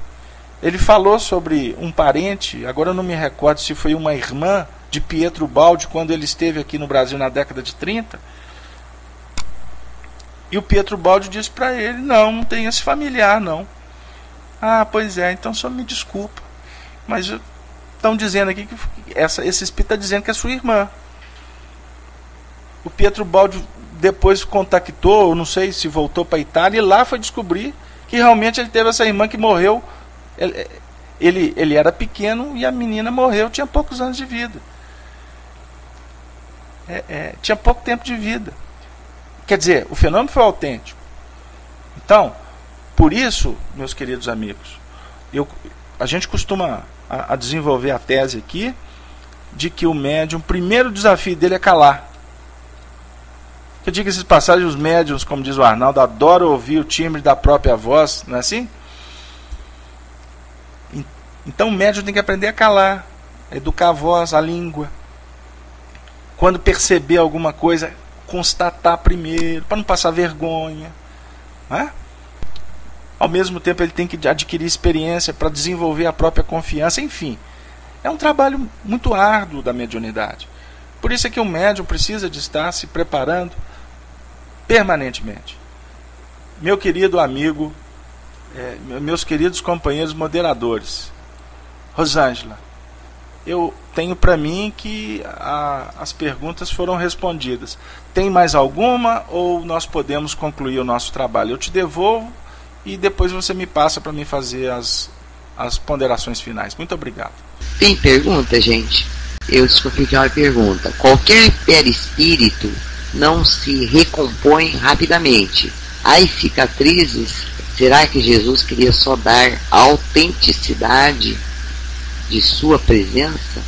Ele falou sobre um parente, agora eu não me recordo se foi uma irmã de Pietro Baldi, quando ele esteve aqui no Brasil na década de 30. E o Pietro Baldi disse para ele, não tem esse familiar não. Ah, pois é, então só me desculpa. Mas estão dizendo aqui que esse espírito está dizendo que é sua irmã. O Pietro Baldi depois contactou, não sei se voltou para a Itália, e lá foi descobrir que realmente ele teve essa irmã que morreu. Ele era pequeno e a menina morreu, tinha poucos anos de vida. Tinha pouco tempo de vida. Quer dizer, o fenômeno foi autêntico. Então, por isso, meus queridos amigos, a gente costuma a desenvolver a tese aqui de que o médium, o primeiro desafio dele é calar. Eu digo esses passagens, os médiuns, como diz o Arnaldo, adoram ouvir o timbre da própria voz, não é assim? Então o médium tem que aprender a calar, a educar a voz, a língua. Quando perceber alguma coisa, constatar primeiro, para não passar vergonha. Não é? Ao mesmo tempo ele tem que adquirir experiência para desenvolver a própria confiança, enfim. É um trabalho muito árduo da mediunidade. Por isso é que o médium precisa de estar se preparando permanentemente. Meu querido amigo, meus queridos companheiros moderadores, Rosângela, eu tenho para mim que as perguntas foram respondidas. Tem mais alguma ou nós podemos concluir o nosso trabalho? Eu te devolvo e depois você me passa para mim fazer as ponderações finais. Muito obrigado. Tem pergunta, gente? Eu desconfio de uma pergunta. Qualquer perispírito não se recompõe rapidamente. As cicatrizes, será que Jesus queria só dar a autenticidade de sua presença?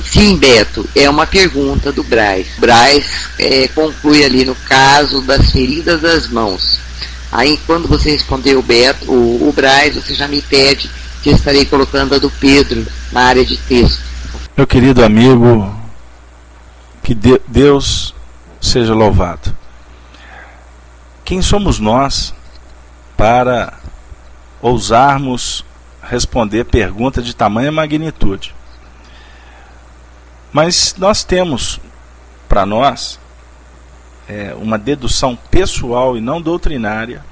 Sim, Beto, é uma pergunta do Braz. Braz conclui ali no caso das feridas das mãos. Aí quando você respondeu Beto, o Braz, você já me pede que eu estarei colocando a do Pedro na área de texto. Meu querido amigo, que Deus seja louvado. Quem somos nós para ousarmos responder pergunta de tamanha magnitude? Mas nós temos para nós uma dedução pessoal e não doutrinária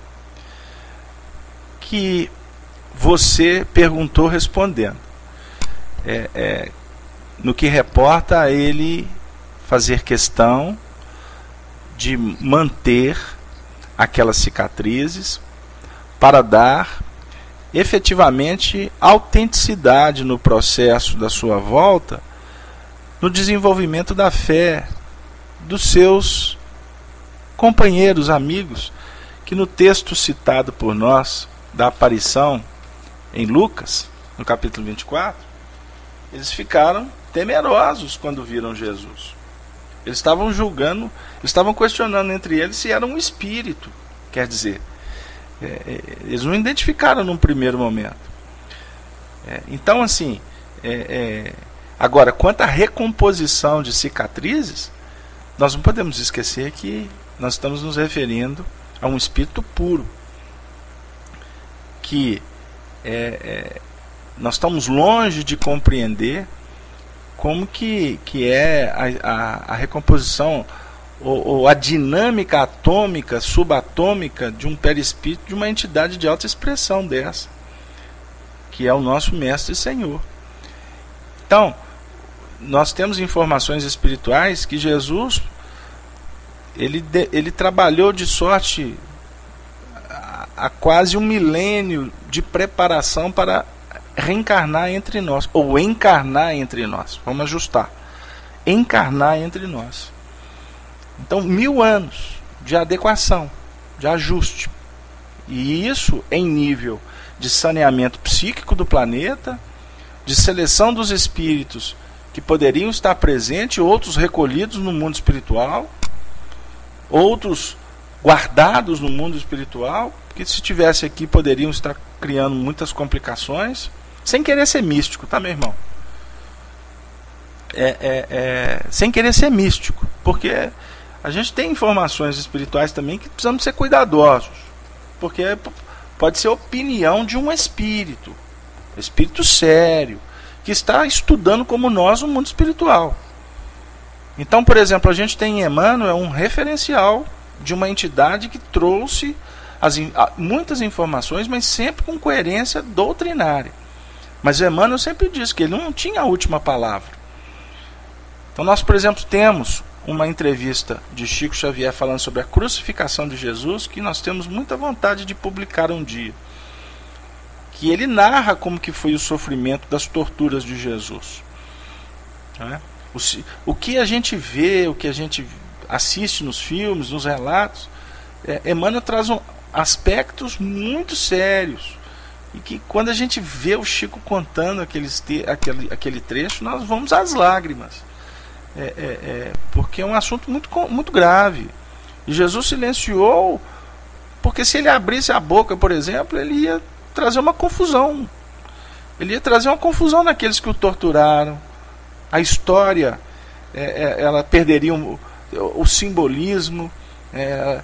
que você perguntou respondendo. No que reporta a ele fazer questão de manter aquelas cicatrizes para dar efetivamente autenticidade no processo da sua volta, no desenvolvimento da fé dos seus companheiros, amigos, que no texto citado por nós da aparição em Lucas, no capítulo 24, eles ficaram temerosos quando viram Jesus. Eles estavam julgando, eles estavam questionando entre eles se era um espírito. Quer dizer, eles não identificaram num primeiro momento. Então, assim, agora, quanto à recomposição de cicatrizes, nós não podemos esquecer que nós estamos nos referindo a um espírito puro, que nós estamos longe de compreender como que é a recomposição ou a dinâmica atômica, subatômica de um perispírito, de uma entidade de alta expressão dessa, que é o nosso Mestre e Senhor. Então, nós temos informações espirituais que Jesus ele trabalhou de sorte há quase 1 milênio de preparação para reencarnar entre nós, ou encarnar entre nós. Vamos ajustar. Encarnar entre nós. Então 1000 anos de adequação, de ajuste. E isso em nível de saneamento psíquico do planeta, de seleção dos espíritos que poderiam estar presentes, outros recolhidos no mundo espiritual, outros guardados no mundo espiritual, que se estivesse aqui poderiam estar criando muitas complicações, sem querer ser místico, tá, meu irmão? Sem querer ser místico, porque a gente tem informações espirituais também que precisamos ser cuidadosos, porque pode ser opinião de um espírito sério, que está estudando como nós o mundo espiritual. Então, por exemplo, a gente tem em Emmanuel um referencial de uma entidade que trouxe muitas informações, mas sempre com coerência doutrinária. Mas Emmanuel sempre disse que ele não tinha a última palavra. Então nós, por exemplo, temos uma entrevista de Chico Xavier falando sobre a crucificação de Jesus, que nós temos muita vontade de publicar um dia. Que ele narra como que foi o sofrimento das torturas de Jesus. O que a gente vê, o que a gente assiste nos filmes, nos relatos, Emmanuel traz aspectos muito sérios. E que quando a gente vê o Chico contando aquele trecho, nós vamos às lágrimas. Porque é um assunto muito grave. E Jesus silenciou, porque se ele abrisse a boca, por exemplo, ele ia trazer uma confusão. Ele ia trazer uma confusão naqueles que o torturaram. A história, ela perderia o simbolismo.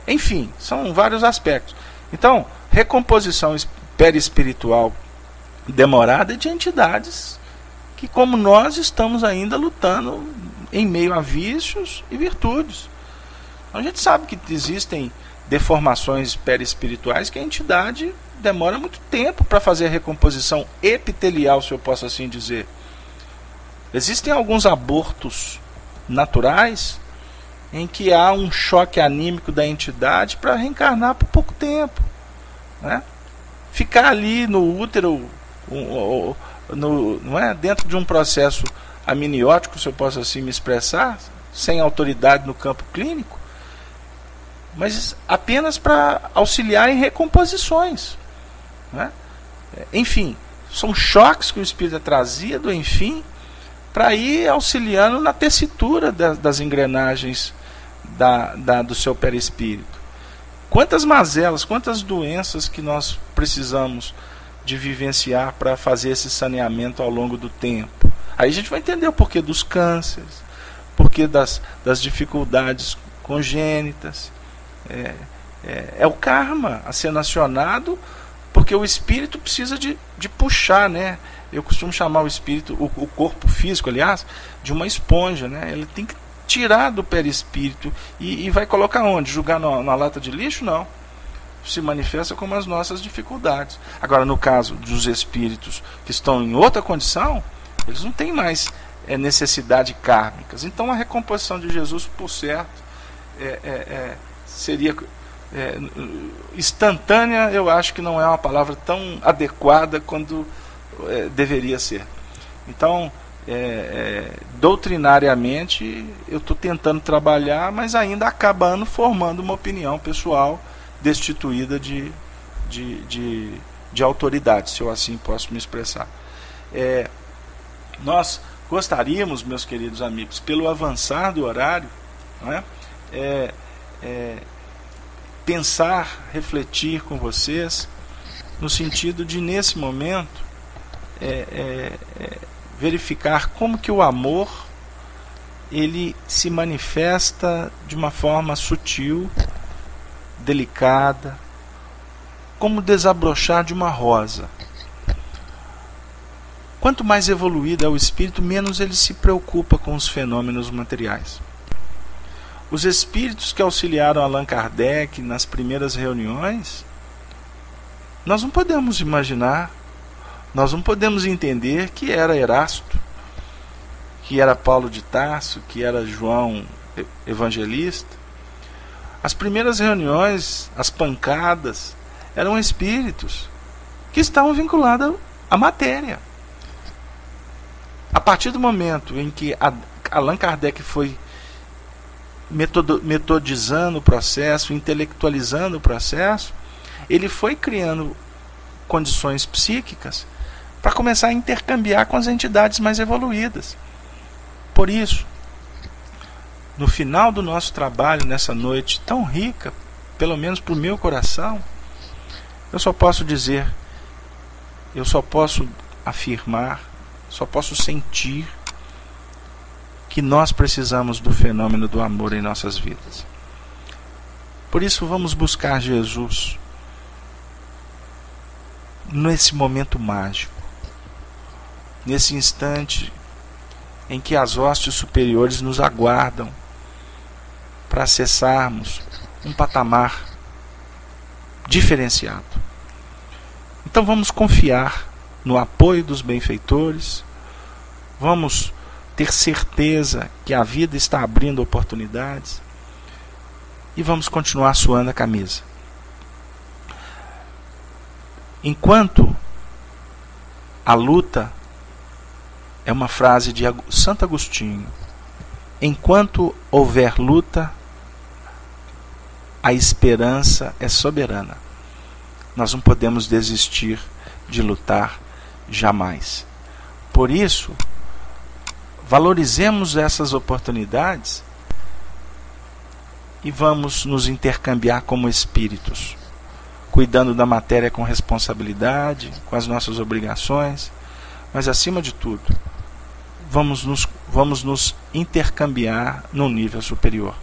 Enfim, são vários aspectos. Então, recomposição perispiritual demorada de entidades que, como nós, estamos ainda lutando em meio a vícios e virtudes. A gente sabe que existem deformações perispirituais que a entidade demora muito tempo para fazer a recomposição epitelial, se eu posso assim dizer. Existem alguns abortos naturais em que há um choque anímico da entidade para reencarnar por pouco tempo, né? Ficar ali no útero, não é? Dentro de um processo amniótico, se eu posso assim me expressar, sem autoridade no campo clínico, mas apenas para auxiliar em recomposições, né? Enfim, são choques que o espírito trazia do enfim para ir auxiliando na tessitura das engrenagens do seu perispírito. Quantas mazelas, quantas doenças que nós precisamos de vivenciar para fazer esse saneamento ao longo do tempo. Aí a gente vai entender o porquê dos cânceres, porquê das dificuldades congênitas. É o karma a ser acionado, porque o espírito precisa de puxar, né? Eu costumo chamar o espírito, o corpo físico, aliás, de uma esponja, né? Ele tem que tirar do perispírito e vai colocar onde? Jogar na lata de lixo? Não. Se manifesta como as nossas dificuldades. Agora, no caso dos espíritos que estão em outra condição, eles não têm mais necessidade kármicas. Então a recomposição de Jesus, por certo, seria instantânea. Eu acho que não é uma palavra tão adequada quanto deveria ser. Então, doutrinariamente eu estou tentando trabalhar, mas ainda acabando formando uma opinião pessoal destituída de autoridade, se eu assim posso me expressar. Nós gostaríamos, meus queridos amigos, pelo avançar do horário, né, pensar, refletir com vocês no sentido de, nesse momento, verificar como que o amor ele se manifesta de uma forma sutil, delicada, como desabrochar de uma rosa. Quanto mais evoluído é o espírito, menos ele se preocupa com os fenômenos materiais. Os espíritos que auxiliaram Allan Kardec nas primeiras reuniões, nós não podemos imaginar, nós não podemos entender que era Erasto, que era Paulo de Tarso, que era João Evangelista. As primeiras reuniões, as pancadas, eram espíritos que estavam vinculados à matéria. A partir do momento em que Allan Kardec foi metodizando o processo, intelectualizando o processo, ele foi criando condições psíquicas para começar a intercambiar com as entidades mais evoluídas. Por isso, no final do nosso trabalho, nessa noite tão rica, pelo menos para o meu coração, eu só posso dizer, eu só posso afirmar, só posso sentir que nós precisamos do fenômeno do amor em nossas vidas. Por isso vamos buscar Jesus nesse momento mágico, nesse instante em que as hostes superiores nos aguardam para acessarmos um patamar diferenciado. Então vamos confiar no apoio dos benfeitores, vamos ter certeza que a vida está abrindo oportunidades e vamos continuar suando a camisa. Enquanto a luta, é uma frase de Santo Agostinho, enquanto houver luta, a esperança é soberana. Nós não podemos desistir de lutar jamais. Por isso, valorizemos essas oportunidades e vamos nos intercambiar como espíritos, cuidando da matéria com responsabilidade, com as nossas obrigações, mas acima de tudo, vamos nos intercambiar num nível superior.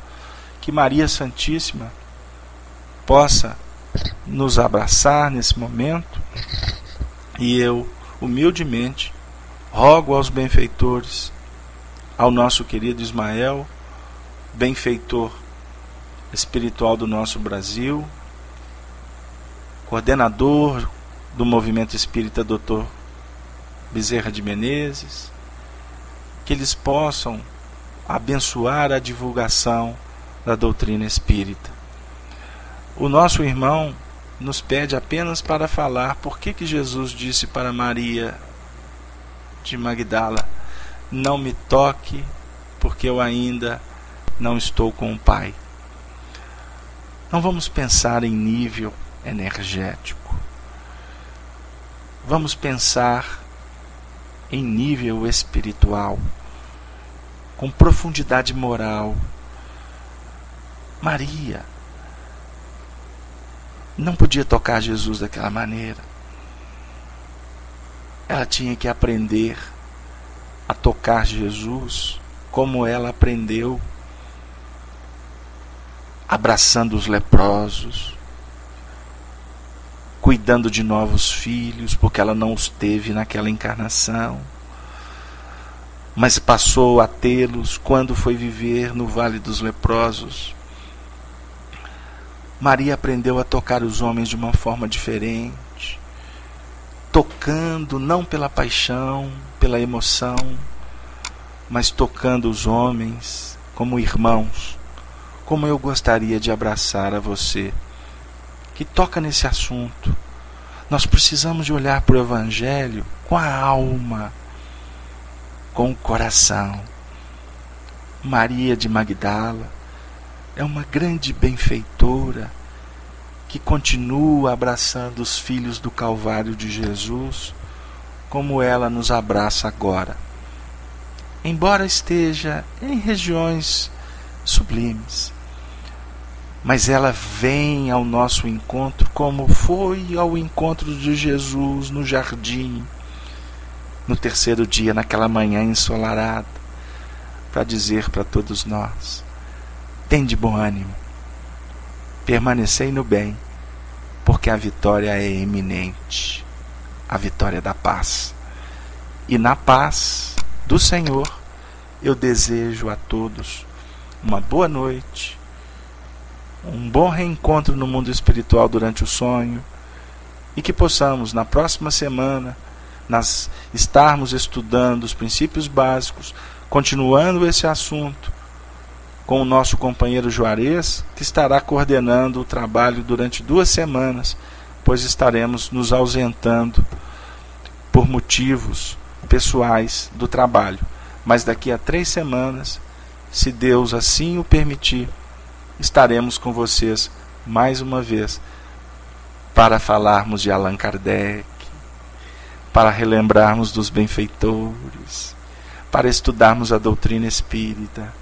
Que Maria Santíssima possa nos abraçar nesse momento, e eu, humildemente, rogo aos benfeitores, ao nosso querido Ismael, benfeitor espiritual do nosso Brasil, coordenador do Movimento Espírita Dr. Bezerra de Menezes, que eles possam abençoar a divulgação da doutrina espírita. O nosso irmão nos pede apenas para falar por que Jesus disse para Maria de Magdala: não me toque, porque eu ainda não estou com o Pai. Não vamos pensar em nível energético. Vamos pensar em nível espiritual, com profundidade moral. Maria não podia tocar Jesus daquela maneira. Ela tinha que aprender a tocar Jesus como ela aprendeu, abraçando os leprosos, cuidando de novos filhos, porque ela não os teve naquela encarnação, mas passou a tê-los quando foi viver no Vale dos Leprosos. Maria aprendeu a tocar os homens de uma forma diferente, tocando não pela paixão, pela emoção, mas tocando os homens como irmãos, como eu gostaria de abraçar a você que toca nesse assunto. Nós precisamos de olhar para o Evangelho com a alma, com o coração. Maria de Magdala é uma grande benfeitora que continua abraçando os filhos do Calvário de Jesus, como ela nos abraça agora. Embora esteja em regiões sublimes, mas ela vem ao nosso encontro como foi ao encontro de Jesus no jardim, no terceiro dia, naquela manhã ensolarada, para dizer para todos nós: tende bom ânimo, permanecei no bem, porque a vitória é iminente, a vitória da paz. E na paz do Senhor, eu desejo a todos uma boa noite, um bom reencontro no mundo espiritual durante o sonho, e que possamos, na próxima semana, nós estarmos estudando os princípios básicos, continuando esse assunto, com o nosso companheiro Juarez, que estará coordenando o trabalho durante 2 semanas, pois estaremos nos ausentando por motivos pessoais do trabalho. Mas daqui a 3 semanas se Deus assim o permitir, estaremos com vocês mais uma vez para falarmos de Allan Kardec, para relembrarmos dos benfeitores, para estudarmos a doutrina espírita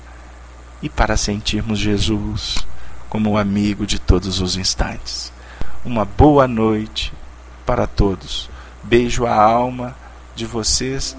e para sentirmos Jesus como o amigo de todos os instantes. Uma boa noite para todos. Beijo a alma de vocês.